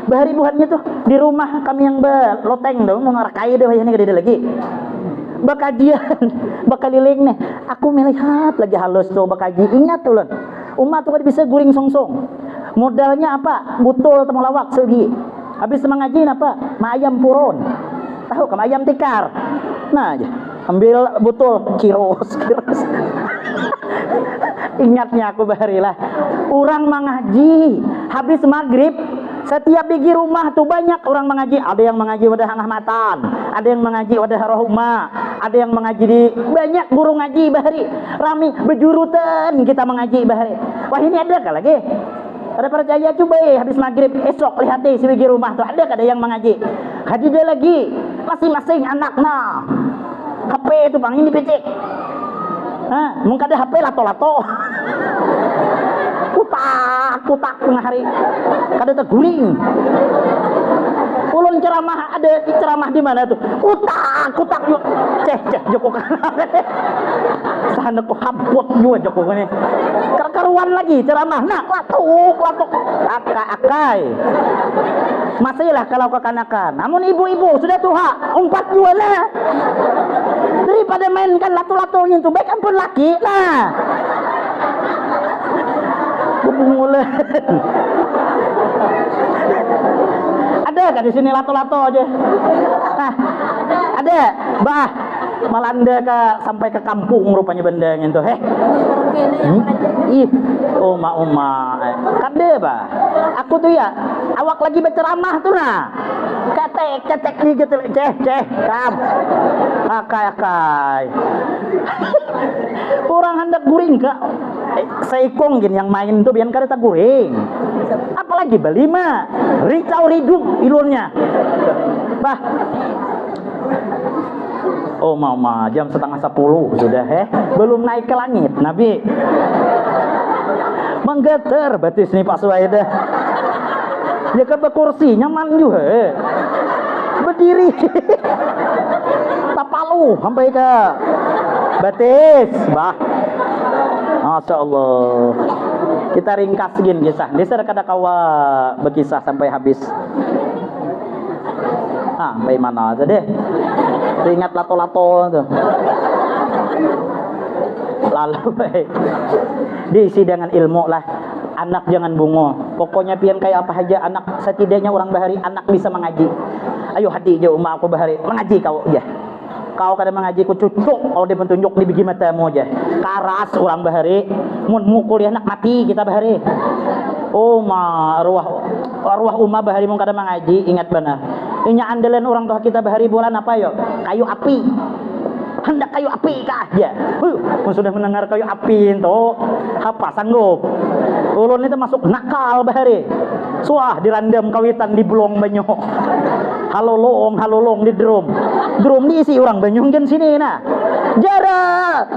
Bahari buhannya tuh di rumah kami yang loteng dong, mau ngarakai deh ini gede lagi. Bakajian, bakaliling nih. Aku melihat lagi halus tuh bakaji. Ingat tuh ulun. Umat tuh bisa guring songsong. Modalnya apa? Butul temulawak segi. Habis mengaji apa? Ayam purun. Tahu kan ayam tikar. Nah aja. Ambil butul kiros. Ingatnya aku baharilah. Orang mengaji habis maghrib, setiap bigi rumah tuh banyak orang mengaji. Ada yang mengaji wadah angah matan, ada yang mengaji wadah rohuma, ada yang mengaji di banyak guru ngaji bahari. Rami bejurutan kita mengaji bahari. Wah ini ada kah lagi? Ada percaya coba habis maghrib esok lihat deh si bigi rumah tuh ada yang mengaji. Hadir lagi masing-masing anak nah. HP itu bang ini picik. Mungkin ada HP lato-lato. Kutak tengah hari. Kada terguling. Ulun ceramah, ada ceramah di mana tuh? Kutak yuk. Ceh Joko kan. Sana kok hamput juga Joko ini. Karuan lagi ceramah. Nah, latuk. Akai. Masihlah kalau kekanakan. Namun ibu-ibu sudah tuha, umpat juga lah. Daripada mainkan lato-latonya itu baik ampun laki lah. Bungulan. Ada kan di sini lato-lato aja? Nah, ada. Bah, Melanda sampai ke kampung rupanya bendanya itu. Ih, uma kade bah. Aku tuh ya awak lagi berceramah tuh nah. Ketek gitu ceh kam. Akai. Orang hendak guring kak. Seikong gini yang main tuh biar kada tak guring. Apalagi beli mah ricau riduk ilunnya. Bah. Oh mama jam 9:30 sudah belum naik ke langit Nabi. Menggetar batis nih Pak Suwaida. Ya ke kursi nyaman juga. Berdiri. Tapalu sampai ke batis, bah. Masya Allah. Kita ringkas segini kisah. Desa kada kawa berkisah sampai habis. Sampai mana aja deh. Ingat lato-lato tuh. Lalu diisi dengan ilmu lah. Anak jangan bungo. Pokoknya pian kayak apa aja anak, setidaknya orang bahari anak bisa mengaji. Ayo hati aja umma aku bahari mengaji kau ya. Kau kadang mengaji ku cucuk kalau dia pentunjuk di biji matamu aja. Karas orang bahari mun mukul anak mati kita bahari. Oh ma arwah umma bahari mun kadang mengaji ingat benar. Inya andalan orang tua kita bahari bulan apa yo? Kayu api. Hendak kayu api kah aja. Sudah mendengar kayu api itu apa sanggup. Ulun itu masuk nakal bahari. Suah dirandam kawitan di belong banyu. Halolong di drum. Drum diisi orang banyu kan sini nah. Jara.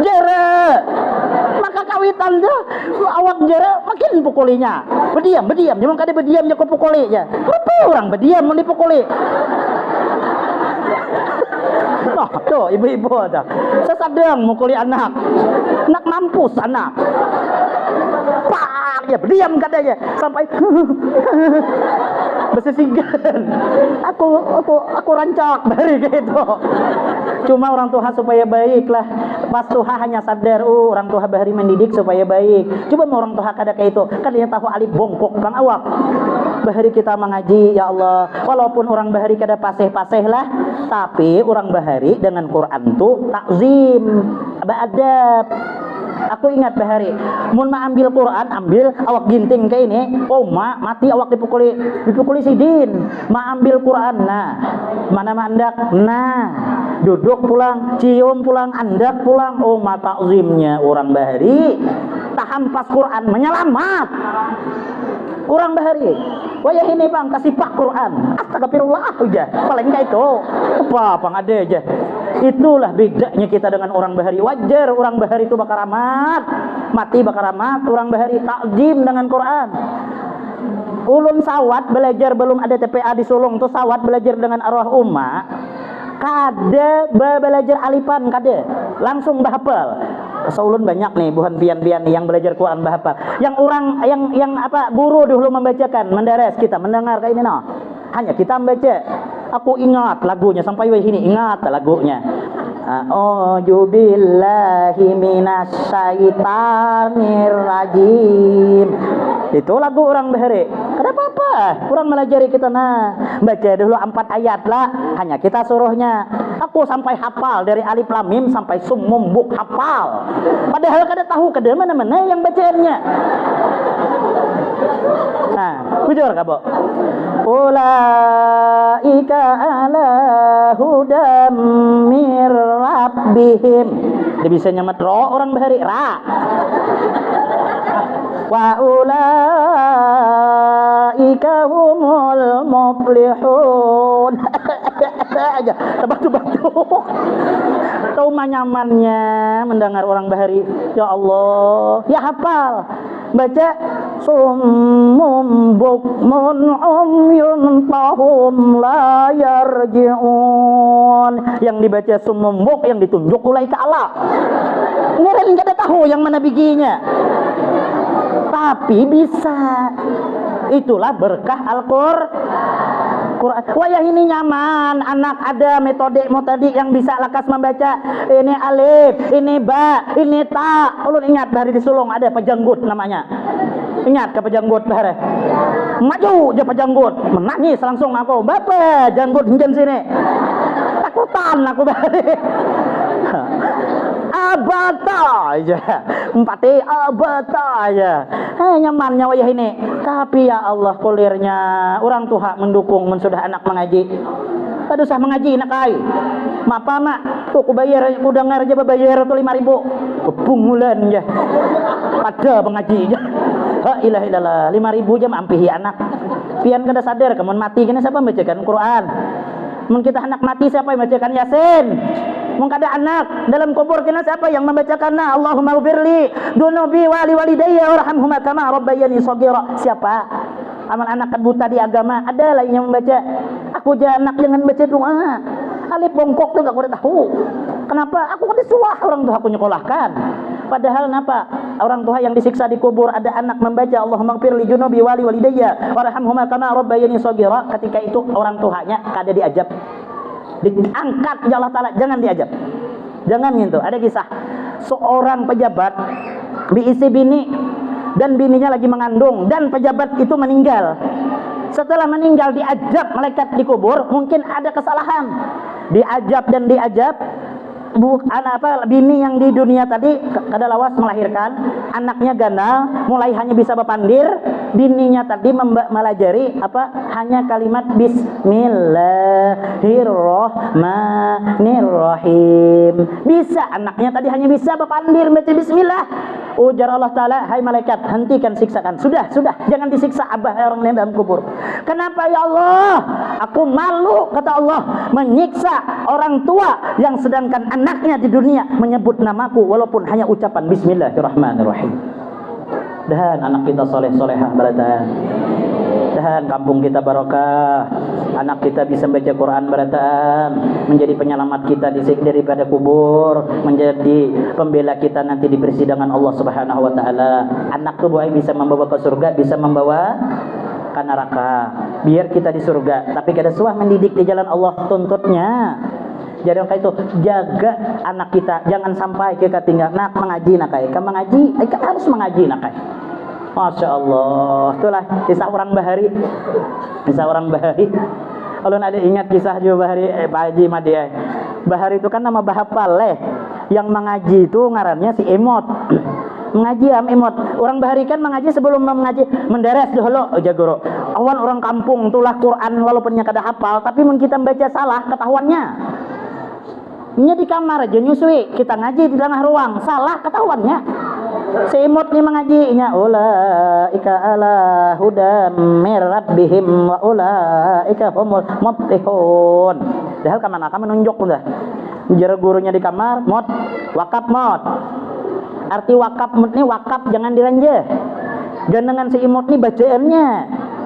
Maka kawitan tuh awak jara makin pukulinya. Berdiam. Jangan kada berdiamnya kau pukuli aja. Apa orang berdiam mau dipukuli. Oh, tuh ibu-ibu ada. Saya sedang mukuli anak mampus anak. Pak, ya berdiam katanya sampai bersisigan. Aku rancak dari gitu. Cuma orang tua supaya baik lah. Pas tua hanya sadar, orang tua bahari mendidik supaya baik. Coba mau orang tua kada kayak itu, kan dia tahu alif bongkok bang awak. Bahari kita mengaji ya Allah. Walaupun orang bahari kada paseh-paseh lah, tapi orang bahari dengan Quran tuh takzim, beradab. Aku ingat bahari, mun ma ambil Quran, ambil awak ginting kayak ini, mati awak dipukuli sidin. Ma ambil Quran, nah, mana mandak, nah, duduk pulang, cium pulang, andak pulang, takzimnya orang bahari, tahan pas Quran menyelamat. Orang bahari, wayah ini bang kasih pak Quran, astagfirullah aja, paling kayak itu, apa ada aja. Itulah bedanya kita dengan orang bahari. Wajar orang bahari itu bakar amat, mati bakar amat. Orang bahari takjim dengan Quran. Ulun sawat belajar belum ada TPA di Sulung tuh sawat belajar dengan arwah umma. Kada belajar alifan kada, langsung bahapal. Seulun banyak nih buhan pian-pian nih yang belajar Quran bahapal. Yang orang yang apa guru dulu membacakan, mendaras kita mendengar kayak ini noh. Hanya kita membaca. Aku ingat lagunya sampai sini ingat lagunya. A'udzu billahi minasyaitonir rajim. Itu lagu orang bahari. Ada apa-apa? Kurang melajari kita baca dulu 4 ayat lah. Hanya kita suruhnya. Aku sampai hafal dari alif lam mim sampai sum mum buk hafal. Padahal kada tahu kada mana-mana yang bacaannya. Bujur kabo. Ulaika ala hudam mir rabbihim. Dia bisa nyamat ro orang bahari ra. Wa ulaika humul muflihun. Aja tebak-tebak. Tahu nyamannya mendengar orang bahari. Ya Allah, ya hafal. Baca summum bukmun umyun fahum la yarji'un. Yang dibaca summum buk, yang ditunjuk ulai ke Allah. Ngeren kada tahu yang mana biginya. Tapi bisa. Itulah berkah Al-Qur'an. Wayah ini nyaman, anak ada metode yang bisa lakas membaca. Ini alif, ini ba, ini ta. Ulun ingat dari di Sulung ada pejanggut namanya. Ingat ke pejanggut bahare. Maju je pejanggut, menangis langsung aku. Bapak janggut hinjan sini. Takutan aku bahare. abata aja. 4T abata aja. Nyamannya wayah ini. Tapi ya Allah kulirnya orang tua mendukung mensudah anak mengaji. Aduh sah mengaji nak ai. Mapa mak, tuh ku bayar ku dengar aja bayar tuh 5.000. Kepungulan ya. Pada mengaji ya. La ilaha illallah 5.000 jam ampihi anak. Pian kada sadar kamun mati kena siapa membacakan Quran. Mun kita anak mati siapa yang membacakan Yasin? Mun kada anak dalam kubur kena siapa yang membacakan Allahumma ghfirli dunubi wali walidayya warhamhuma kama rabbayani shaghira. Siapa? Aman anak kan buta di agama, ada lain yang membaca. Aku aja anak jangan baca doa. Alif bongkok tuh gak aku tahu. Kenapa? Aku kan disuah orang tua aku nyekolahkan. Padahal kenapa? Orang tua yang disiksa di kubur ada anak membaca Allahumma ghfirli junubi wali walidayya warhamhuma kama rabbayani shaghira. Ketika itu orang tuanya kada diajab. Diangkat ya Allah Ta'ala, jangan diajab. Jangan gitu. Ada kisah seorang pejabat diisi bini dan bininya lagi mengandung dan pejabat itu meninggal. Setelah meninggal diajab malaikat di kubur, mungkin ada kesalahan. Diajab dan diajab. Bini yang di dunia tadi kada lawas melahirkan, anaknya ganal, mulai hanya bisa bepandir. Bininya tadi melajari hanya kalimat Bismillahirrahmanirrahim. Bisa anaknya tadi hanya bisa bepandir baca bismillah. Ujar Allah Ta'ala, hai malaikat, hentikan siksakan. Sudah, jangan disiksa abah orang lain dalam kubur. Kenapa ya Allah? Aku malu, kata Allah, menyiksa orang tua yang sedangkan anaknya di dunia menyebut namaku walaupun hanya ucapan Bismillahirrahmanirrahim. Dan anak kita soleh-solehah berataan. Dan kampung kita barokah. Anak kita bisa baca Quran berataan, menjadi penyelamat kita daripada kubur, menjadi pembela kita nanti di persidangan Allah Subhanahu wa taala. Anak tuh boleh bisa membawa ke surga, bisa membawa ke neraka. Biar kita di surga, tapi kada suah mendidik di jalan Allah tuntutnya. Jadi kayak itu jaga anak kita, jangan sampai kita tinggal nak mengaji nak kayak mengaji, harus mengaji nak kayak. Masya Allah, itulah kisah orang Bahari. Kisah orang Bahari. Kalau ada ingat kisah juga Bahari, Pak Haji Madiah. Bahari itu kan nama bahapal yang mengaji itu ngarannya si Emot. Mengaji Emot. Orang Bahari kan mengaji sebelum mengaji menderes dulu jagoro. Awan orang kampung tulah Quran walaupun kada hafal, tapi mun kita baca salah ketahuannya. Nya di kamar aja nyusui, kita ngaji di tengah ruang, salah ketahuannya. Semut ni mengajinya ulaika ala hudam mir rabbihim wa ulaika humul muflihun. Dahal ka mana ka menunjuk dah. Jero gurunya di kamar, mot wakaf mot. Arti wakaf mot ni wakaf jangan diranje. Gandengan si imut ni bacaannya.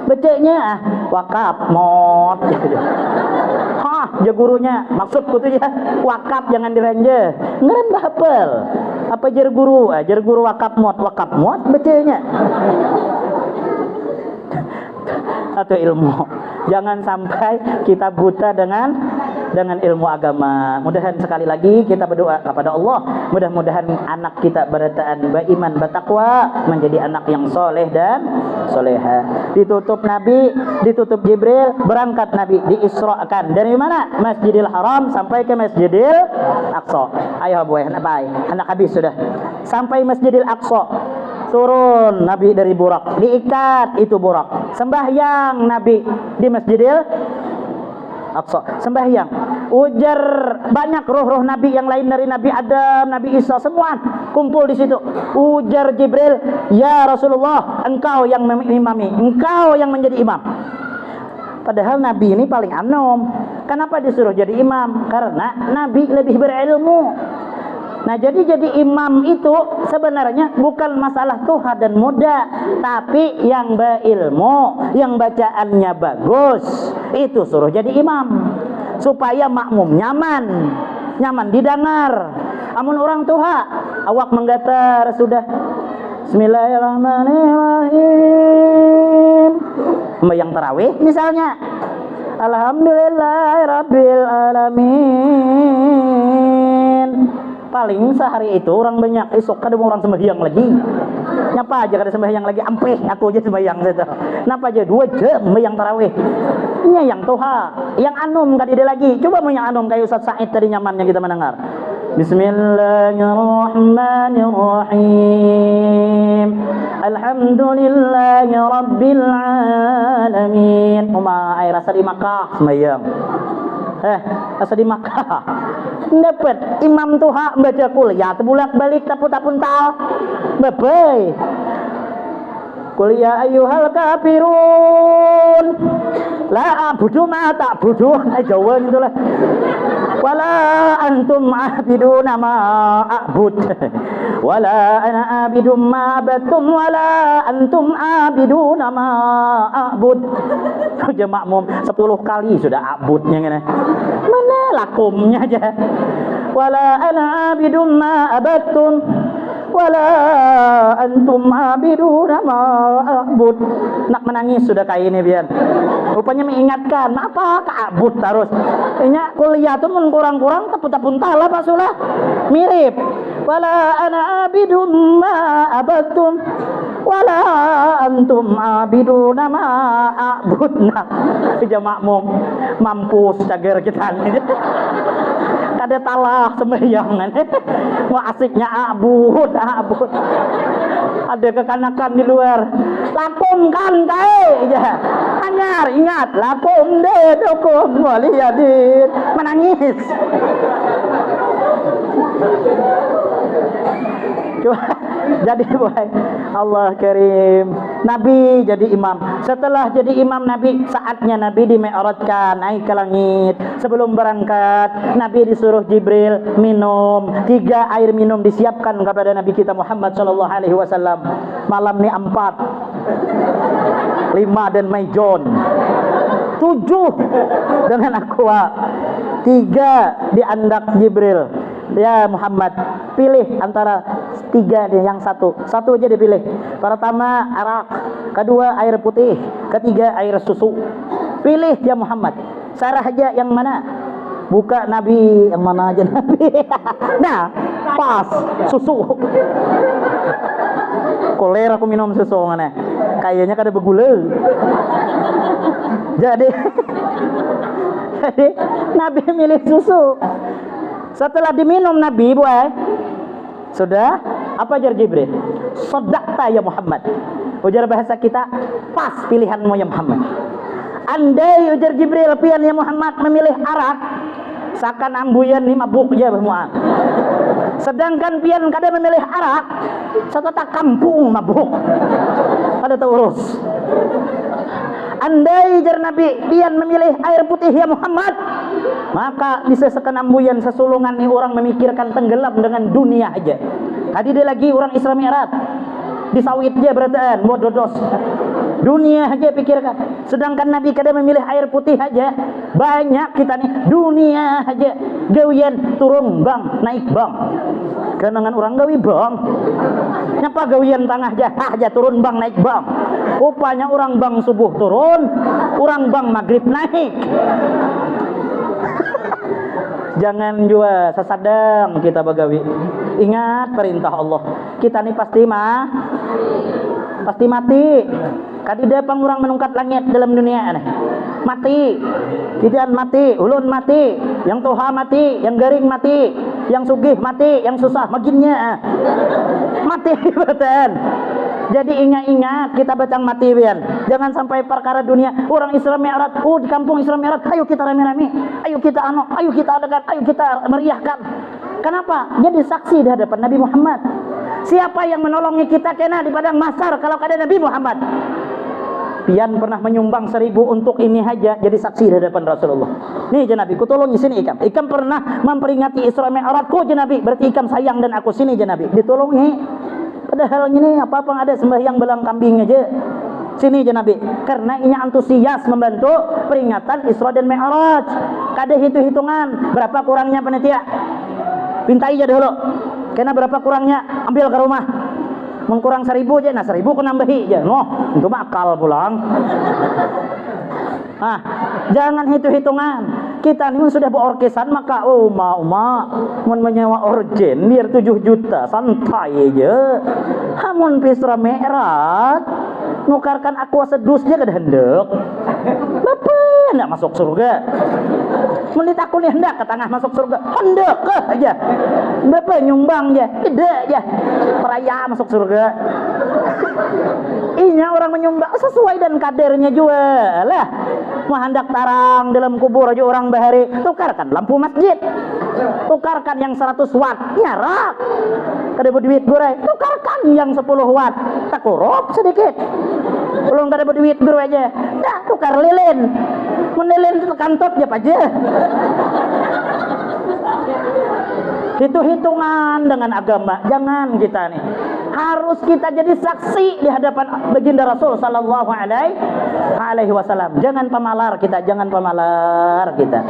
Bacanya wakaf mot. Ya gurunya maksudku tuh ya wakaf jangan diranje. Ngeren bahapel. Apa jar guru wakaf mot bacanya. Atau ilmu. Jangan sampai kita buta dengan ilmu agama. Mudahan sekali lagi kita berdoa kepada Allah, mudah-mudahan anak kita berataan beriman bertakwa, menjadi anak yang soleh dan soleha. Ditutup Nabi, ditutup Jibril, berangkat Nabi diisrakan dari mana? Masjidil Haram sampai ke Masjidil Aqsa. Ayo boy, anak habis sudah. Sampai Masjidil Aqsa. Turun Nabi dari Burak, diikat itu Burak. Sembahyang Nabi di Masjidil Aqsa, sembahyang. Ujar banyak roh-roh Nabi yang lain dari Nabi Adam, Nabi Isa, semua kumpul di situ. Ujar Jibril, ya Rasulullah, engkau yang mengimami, engkau yang menjadi imam. Padahal Nabi ini paling anom. Kenapa disuruh jadi imam? Karena Nabi lebih berilmu. Nah jadi imam itu sebenarnya bukan masalah tuha dan muda, tapi yang berilmu, yang bacaannya bagus, itu suruh jadi imam supaya makmum nyaman didengar. Amun orang tuha awak menggatar sudah Bismillahirrahmanirrahim yang tarawih misalnya, Alhamdulillahirabbil alamin. Paling sehari itu orang banyak, esok kada orang sembahyang lagi. Nyapa aja kada sembahyang lagi, ampeh aku aja sembahyang situ. Napa aja 2 jam sembahyang tarawih. Nya yang toha, yang anum kada ada lagi. Coba mau yang anum kayak Ustaz Said tadi nyamannya kita mendengar. Bismillahirrahmanirrahim. Alhamdulillahi rabbil alamin. Uma air rasa di Makkah sembahyang. Rasa di Makkah. Dapat imam tuh hak baca kuliah bolak-balik tapun tal. Babai. Qul ya ayyuhal kafirun la a'budu ma ta'budun. Jawa gitu lah. Wala antum a'biduna ma a'bud. Wala ana a'bidum ma abattum wala antum a'biduna ma a'bud. Aja makmum 10 kali sudah a'budnya ngene. Mana lakumnya aja. Wala ana a'bidum ma abattum wala antum abiduna ma a'bud. Nak menangis sudah kayak ini biar. Rupanya mengingatkan, apa ka'abud terus. Ini kuliah tuh mun kurang-kurang tepun tala Pak Sulah. Mirip. Wala ana abidum ma abadtum wala antum abiduna ma a'bud. Nah, kerja makmum mampus cager kita ini. Kada talah sembahyang. Wah asiknya abud. Ada kekanakan di luar. Lakumkan kae ya. Anyar ingat lakum de dukum waliyadin. Menangis. Jadi boy, Allah Karim. Nabi jadi imam. Setelah jadi imam Nabi, saatnya Nabi dimi'rajkan naik ke langit. Sebelum berangkat, Nabi disuruh Jibril minum. 3 air minum disiapkan kepada Nabi kita Muhammad sallallahu alaihi wasallam. Malam ni 4, 5 dan Maijon, 7 dengan aqua, 3 diandak Jibril. Ya Muhammad, pilih antara 3 yang satu aja dipilih. Pertama arak, kedua air putih, ketiga air susu. Pilih ya Muhammad, sarah aja yang mana. Buka Nabi, yang mana aja Nabi. Nah, pas susu. Koler aku minum susu mana? Kayaknya kada bergula. Jadi Nabi milih susu. Setelah diminum Nabi sudah apa ajar Jibril? Sodakta ya Muhammad. Ujar bahasa kita, pas pilihanmu ya Muhammad. Andai ujar Jibril pian ya Muhammad memilih arak, sakan ambuyan ni mabuk ya semua. Sedangkan pian kada memilih arak, satata kampung mabuk. Ada terurus. Andai jar Nabi pian memilih air putih ya Muhammad, maka bisa sekenambuyan sesulungan nih orang memikirkan tenggelam dengan dunia aja. Tadi dia lagi orang Islam Mi'raj di sawit aja berataan mau dodos dunia aja pikirkan. Sedangkan Nabi kada memilih air putih aja, banyak kita nih dunia aja gawian turun bang naik bang. Kenangan orang gawi bang, nyapa gawian tengah aja turun bang naik bang. Rupanya orang bang subuh turun, orang bang maghrib naik. Jangan juga sesadang kita bagawi. Ingat perintah Allah. Kita nih pasti mati. Kadida pang orang menungkat langit dalam dunia nih. Mati. Tidak mati, ulun mati, yang toha mati, yang garing mati, yang sugih mati, yang susah maginnya mati betul. Jadi ingat kita bacang mati bian. Jangan sampai perkara dunia orang Islam Mi'raj, di kampung Islam Mi'raj, ayo kita rame-rame, ayo kita ayo kita adakan, ayo kita meriahkan. Kenapa? Jadi saksi di hadapan Nabi Muhammad. Siapa yang menolongi kita kena di padang mahsyar kalau ada Nabi Muhammad? Pian pernah menyumbang 1000 untuk ini aja jadi saksi di hadapan Rasulullah. Nih Nabi, ku tolongi sini Ikam. Ikam pernah memperingati Isra Mi'rajku Nabi, berarti Ikam sayang dan aku sini Nabi. Ditolongi. Padahal ini apa-apa ada sembahyang belang kambing aja. Sini Nabi. Karena ini antusias membantu peringatan Isra dan Mi'raj. Kada hitung-hitungan berapa kurangnya panitia. Pintai aja dulu. Karena berapa kurangnya ambil ke rumah. Mengkurang 1000 aja, nah 1000 ku nambahi aja. Noh, itu makal pulang. Nah, jangan hitung-hitungan. Kita ini sudah berorkesan maka mun menyewa orgen biar 7 juta santai aja. Hamun Isra Mi'raj nukarkan aqua sedusnya kada hendek. Bapak hendak masuk surga. Menit aku nih hendak ke tengah masuk surga, hendak aja. Berapa nyumbang aja, tidak aja. Peraya masuk surga. Inya orang menyumbang sesuai dan kadernya juga lah. Mau hendak tarang dalam kubur aja orang bahari, tukarkan lampu masjid, tukarkan yang 100 watt nyarak. Kada duit gurai, tukarkan yang 10 watt tak korup sedikit. Belum kada duit gurai aja, dah tukar lilin. Menilin itu kantot ya aja. Hitung-hitungan dengan agama jangan kita nih. Harus kita jadi saksi di hadapan baginda Rasul sallallahu alaihi wasallam. Jangan pemalar kita, jangan pemalar kita.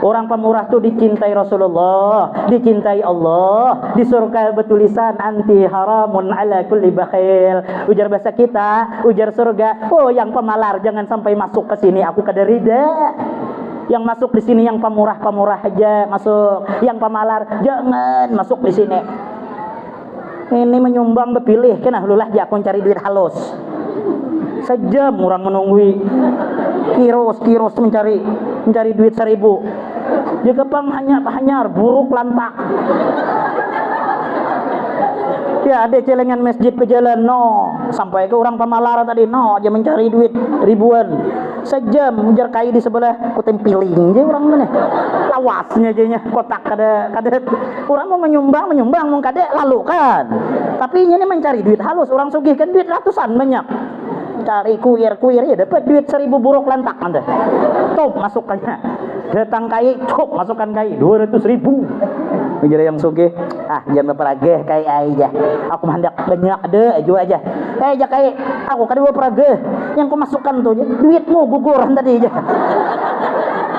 Orang pemurah tuh dicintai Rasulullah, dicintai Allah, di surga bertulisan anti haramun ala kulli bakhil. Ujar bahasa kita, ujar surga, oh yang pemalar jangan sampai masuk ke sini, aku kada rida. Yang masuk di sini yang pemurah-pemurah aja masuk, yang pemalar jangan masuk di sini. Ini menyumbang berpilih, kena lulah dia aku cari duit halus. Sejam orang menunggui, kiros mencari duit 1000. Jika pang hanyar buruk lantak. Ya ada celengan masjid ke jalan no, sampai ke orang pemalar tadi no, dia mencari duit ribuan. Sejam ujar kai di sebelah kotem piling je orang mana. Lawasnya aja nya kotak kada orang mau menyumbang mau kada lalu kan. Tapi ini mencari duit halus, orang sugih kan duit ratusan banyak. Cari kuir ya dapat duit 1000 buruk lantak Anda. Top masukkannya. Datang kai, cok masukkan kai 200.000. Ujar yang sugih, jangan berperagah kai aja. Aku hendak banyak ada aja. Aja kai, aku kada berperagah. Yang ku masukkan tuh duitmu guguran tadi aja.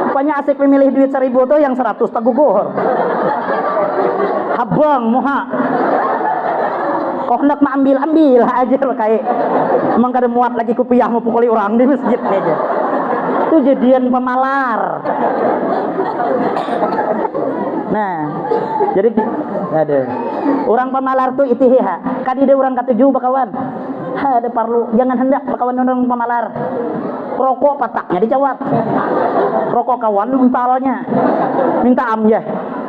Rupanya asik memilih duit 1000 tuh yang 100 tak gugur. Habang muha. Kau hendak ambil aja kayak emang kada muat lagi kupiah mau pukuli orang di masjid aja. Itu jadian pemalar. Nah, jadi ada orang pemalar tuh itiha. Kadida orang katuju bakawan. Ada perlu jangan hendak bakawan orang pemalar. Rokok pataknya dicawat. Rokok kawan mentalnya. Minta ya.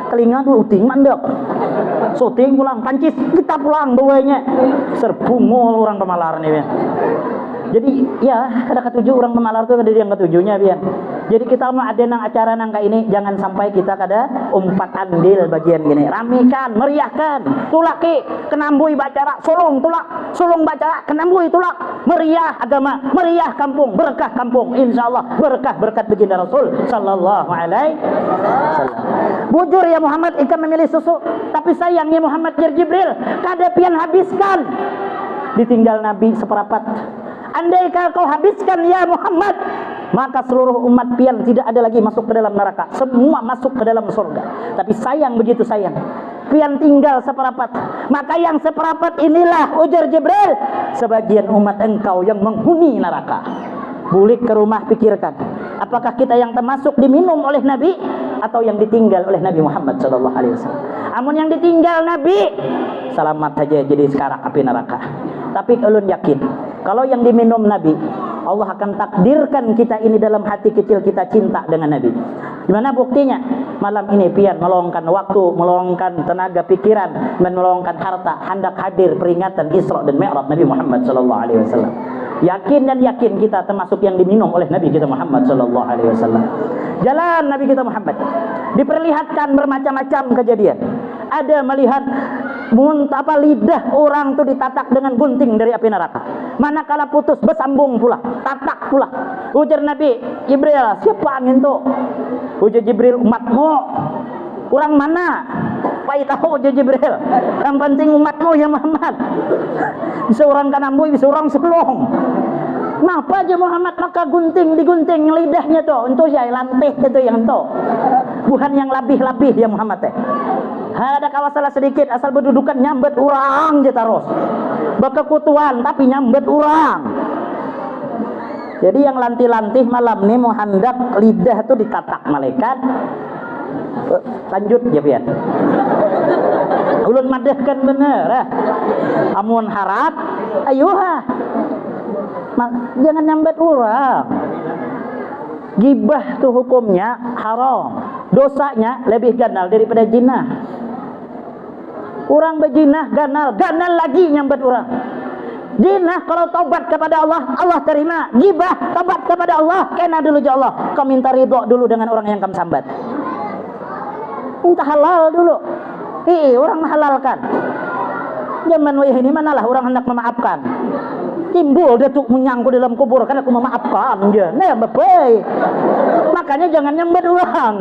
Telinga dua uting mandek. Syuting pulang, pancis kita pulang bawanya. Serbungul orang pemalar nih ya. Jadi ya kada ketujuh orang pemalar tuh kada yang ketujuhnya biar. Jadi kita mau ada nang acara nang kayak ini jangan sampai kita kada umpat andil bagian gini. Ramikan, meriahkan, tulaki kenambui bacara, sulung tulak, sulung bacara, kenambui tulak, meriah agama, meriah kampung, berkah kampung. Insyaallah berkah berkat baginda Rasul sallallahu alaihi wasallam. Bujur ya Muhammad ikan memilih susu, tapi sayangnya Muhammad Jibril kada pian habiskan. Ditinggal Nabi seperapat. Andai kau habiskan ya Muhammad, maka seluruh umat pian tidak ada lagi masuk ke dalam neraka, semua masuk ke dalam surga. Tapi sayang, begitu sayang, pian tinggal seperapat. Maka yang seperapat inilah ujar Jibril, sebagian umat engkau yang menghuni neraka. Bulik ke rumah pikirkan, apakah kita yang termasuk diminum oleh Nabi atau yang ditinggal oleh Nabi Muhammad sallallahu alaihi wasallam. Amun yang ditinggal Nabi selamat saja jadi sekarang api neraka. Tapi ulun yakin kalau yang diminum Nabi, Allah akan takdirkan kita ini dalam hati kecil kita cinta dengan Nabi. Gimana buktinya? Malam ini pian meluangkan waktu, meluangkan tenaga pikiran, dan meluangkan harta hendak hadir peringatan Isra dan Mi'raj Nabi Muhammad sallallahu alaihi wasallam. Yakin dan yakin kita termasuk yang diminum oleh Nabi kita Muhammad sallallahu alaihi wasallam. Jalan Nabi kita Muhammad diperlihatkan bermacam-macam kejadian. Ada melihat lidah orang tuh ditatak dengan gunting dari api neraka. Manakala putus bersambung pula, tatak pula. Ujar Nabi Jibril, siapa angin tuh? Ujar Jibril, umatmu. Kurang mana? Pai tahu ujar Jibril. Yang penting umatmu ya Muhammad. Bisa orang kanambui, bisa orang sulung. Kenapa aja Muhammad maka digunting lidahnya tuh untuk saya lantih itu yang tuh. Bukan yang labih-labih ya Muhammad teh. Ada kawasan sedikit asal berdudukan nyambet orang je terus. Berkekutuan tapi nyambet orang. Jadi yang lantih-lantih malam nih mau hendak lidah tuh ditatak malaikat. Lanjut ya pian. Ulun madahkan bener. Amun harap ayuha. Jangan nyambet orang. Gibah tuh hukumnya haram. Dosanya lebih ganal daripada jinah. Orang berjinah ganal lagi nyambat orang. Jinah kalau tobat kepada Allah, Allah terima. Gibah tobat kepada Allah, kena dulu ya Allah. Kau minta ridho dulu dengan orang yang kamu sambat. Minta halal dulu. Orang menghalalkan. Zaman wih ini manalah orang hendak memaafkan. Timbul datuk menyangkut dalam kubur karena aku memaafkan dia. Nah, bapak. Makanya jangan nyambat orang.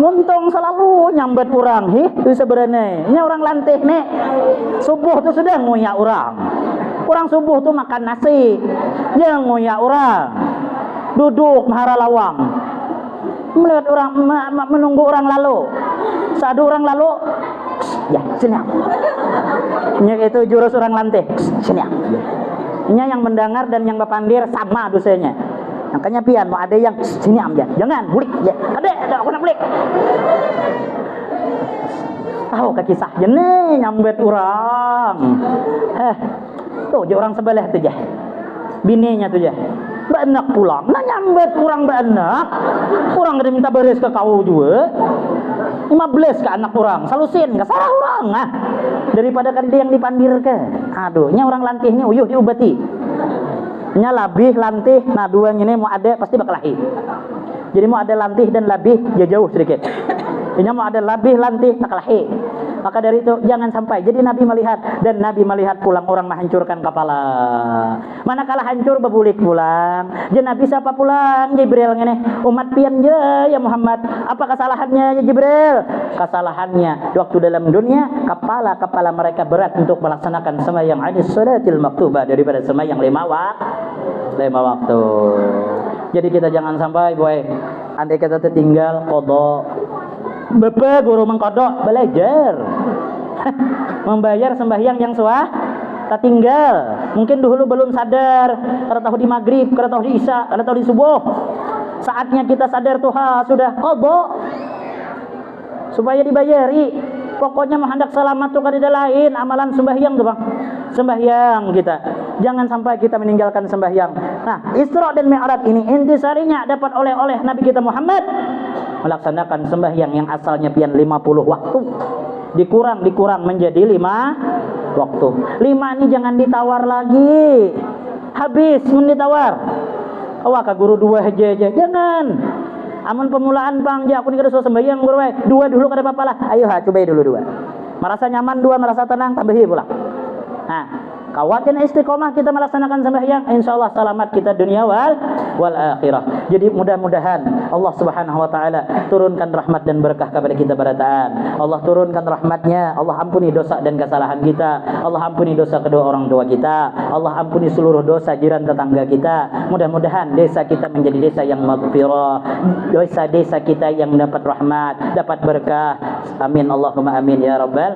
Muntung selalu nyambat orang. Itu sebenarnya. Ini orang lantih nih. Subuh tuh sudah ngoyak orang. Orang subuh tuh makan nasi. Jangan ngoyak orang. Duduk mahara lawang. Melihat orang menunggu orang lalu. Saat orang lalu, ya sini. Ini itu jurus orang lantih. Sini. Ini yang mendengar dan yang berpandir sama dosanya. Makanya pian mau ada yang sini amja. Jangan bulik ya. Ada aku nak bulik. Tahu ke kisah nih nyambet orang. Tuh je orang sebelah tuh je. Bininya tuh je. Benak pulang. Nah nyambet orang benak. Orang ada minta beres ke kau juga. 15 ke anak orang. Salusin ke salah orang. Nah, daripada kan dia yang dipandir ke. Aduh, nya orang lantih ini uyuh diobati. Nya labih lantih. Nah dua ini mau ada pasti bakal lahir. Jadi mau ada lantih dan labih ya jauh sedikit. Ini mau ada labih lantih bakal lahir. Maka dari itu jangan sampai. Jadi Nabi melihat dan Nabi melihat pulang orang menghancurkan kepala. Manakala hancur bebulik pulang. Jadi Nabi siapa pulang? Jibril ngene. Umat pian je ya Muhammad. Apa kesalahannya ya Jibril? Kesalahannya waktu dalam dunia kepala mereka berat untuk melaksanakan sembahyang anis salatil maktubah daripada sembahyang 5 waktu. Jadi kita jangan sampai boy. Andai kita tertinggal qada. Bapak guru mengkodok belajar membayar sembahyang yang tak tinggal. Mungkin dulu belum sadar karena tahu di maghrib, karena tahu di isya, karena tahu di subuh. Saatnya kita sadar tuh sudah kodok supaya dibayari. Pokoknya menghendak selamat tuh kada lain amalan sembahyang tuh bang. Sembahyang kita jangan sampai kita meninggalkan sembahyang. Nah Isra dan Mi'raj ini intisarinya dapat oleh Nabi kita Muhammad melaksanakan sembahyang yang asalnya pian 50 waktu dikurang menjadi 5 waktu. 5 ini jangan ditawar lagi. Habis ditawar. Awak guru 2 aja jangan. Amun pemulaan bang, aku ni kada suruh sembahyang berway. 2 dulu kada apa-apa lah. Ayo coba dulu 2. Merasa nyaman 2, merasa tenang tambahi pula. Nah, kawatin istiqomah kita melaksanakan sembahyang, insyaallah selamat kita dunia wal akhirah. Jadi mudah-mudahan Allah Subhanahu wa taala turunkan rahmat dan berkah kepada kita barataan. Allah turunkan rahmatnya, Allah ampuni dosa dan kesalahan kita. Allah ampuni dosa kedua orang tua kita. Allah ampuni seluruh dosa jiran tetangga kita. Mudah-mudahan desa kita menjadi desa yang maghfirah. Desa kita yang dapat rahmat, dapat berkah. Amin Allahumma amin ya rabbal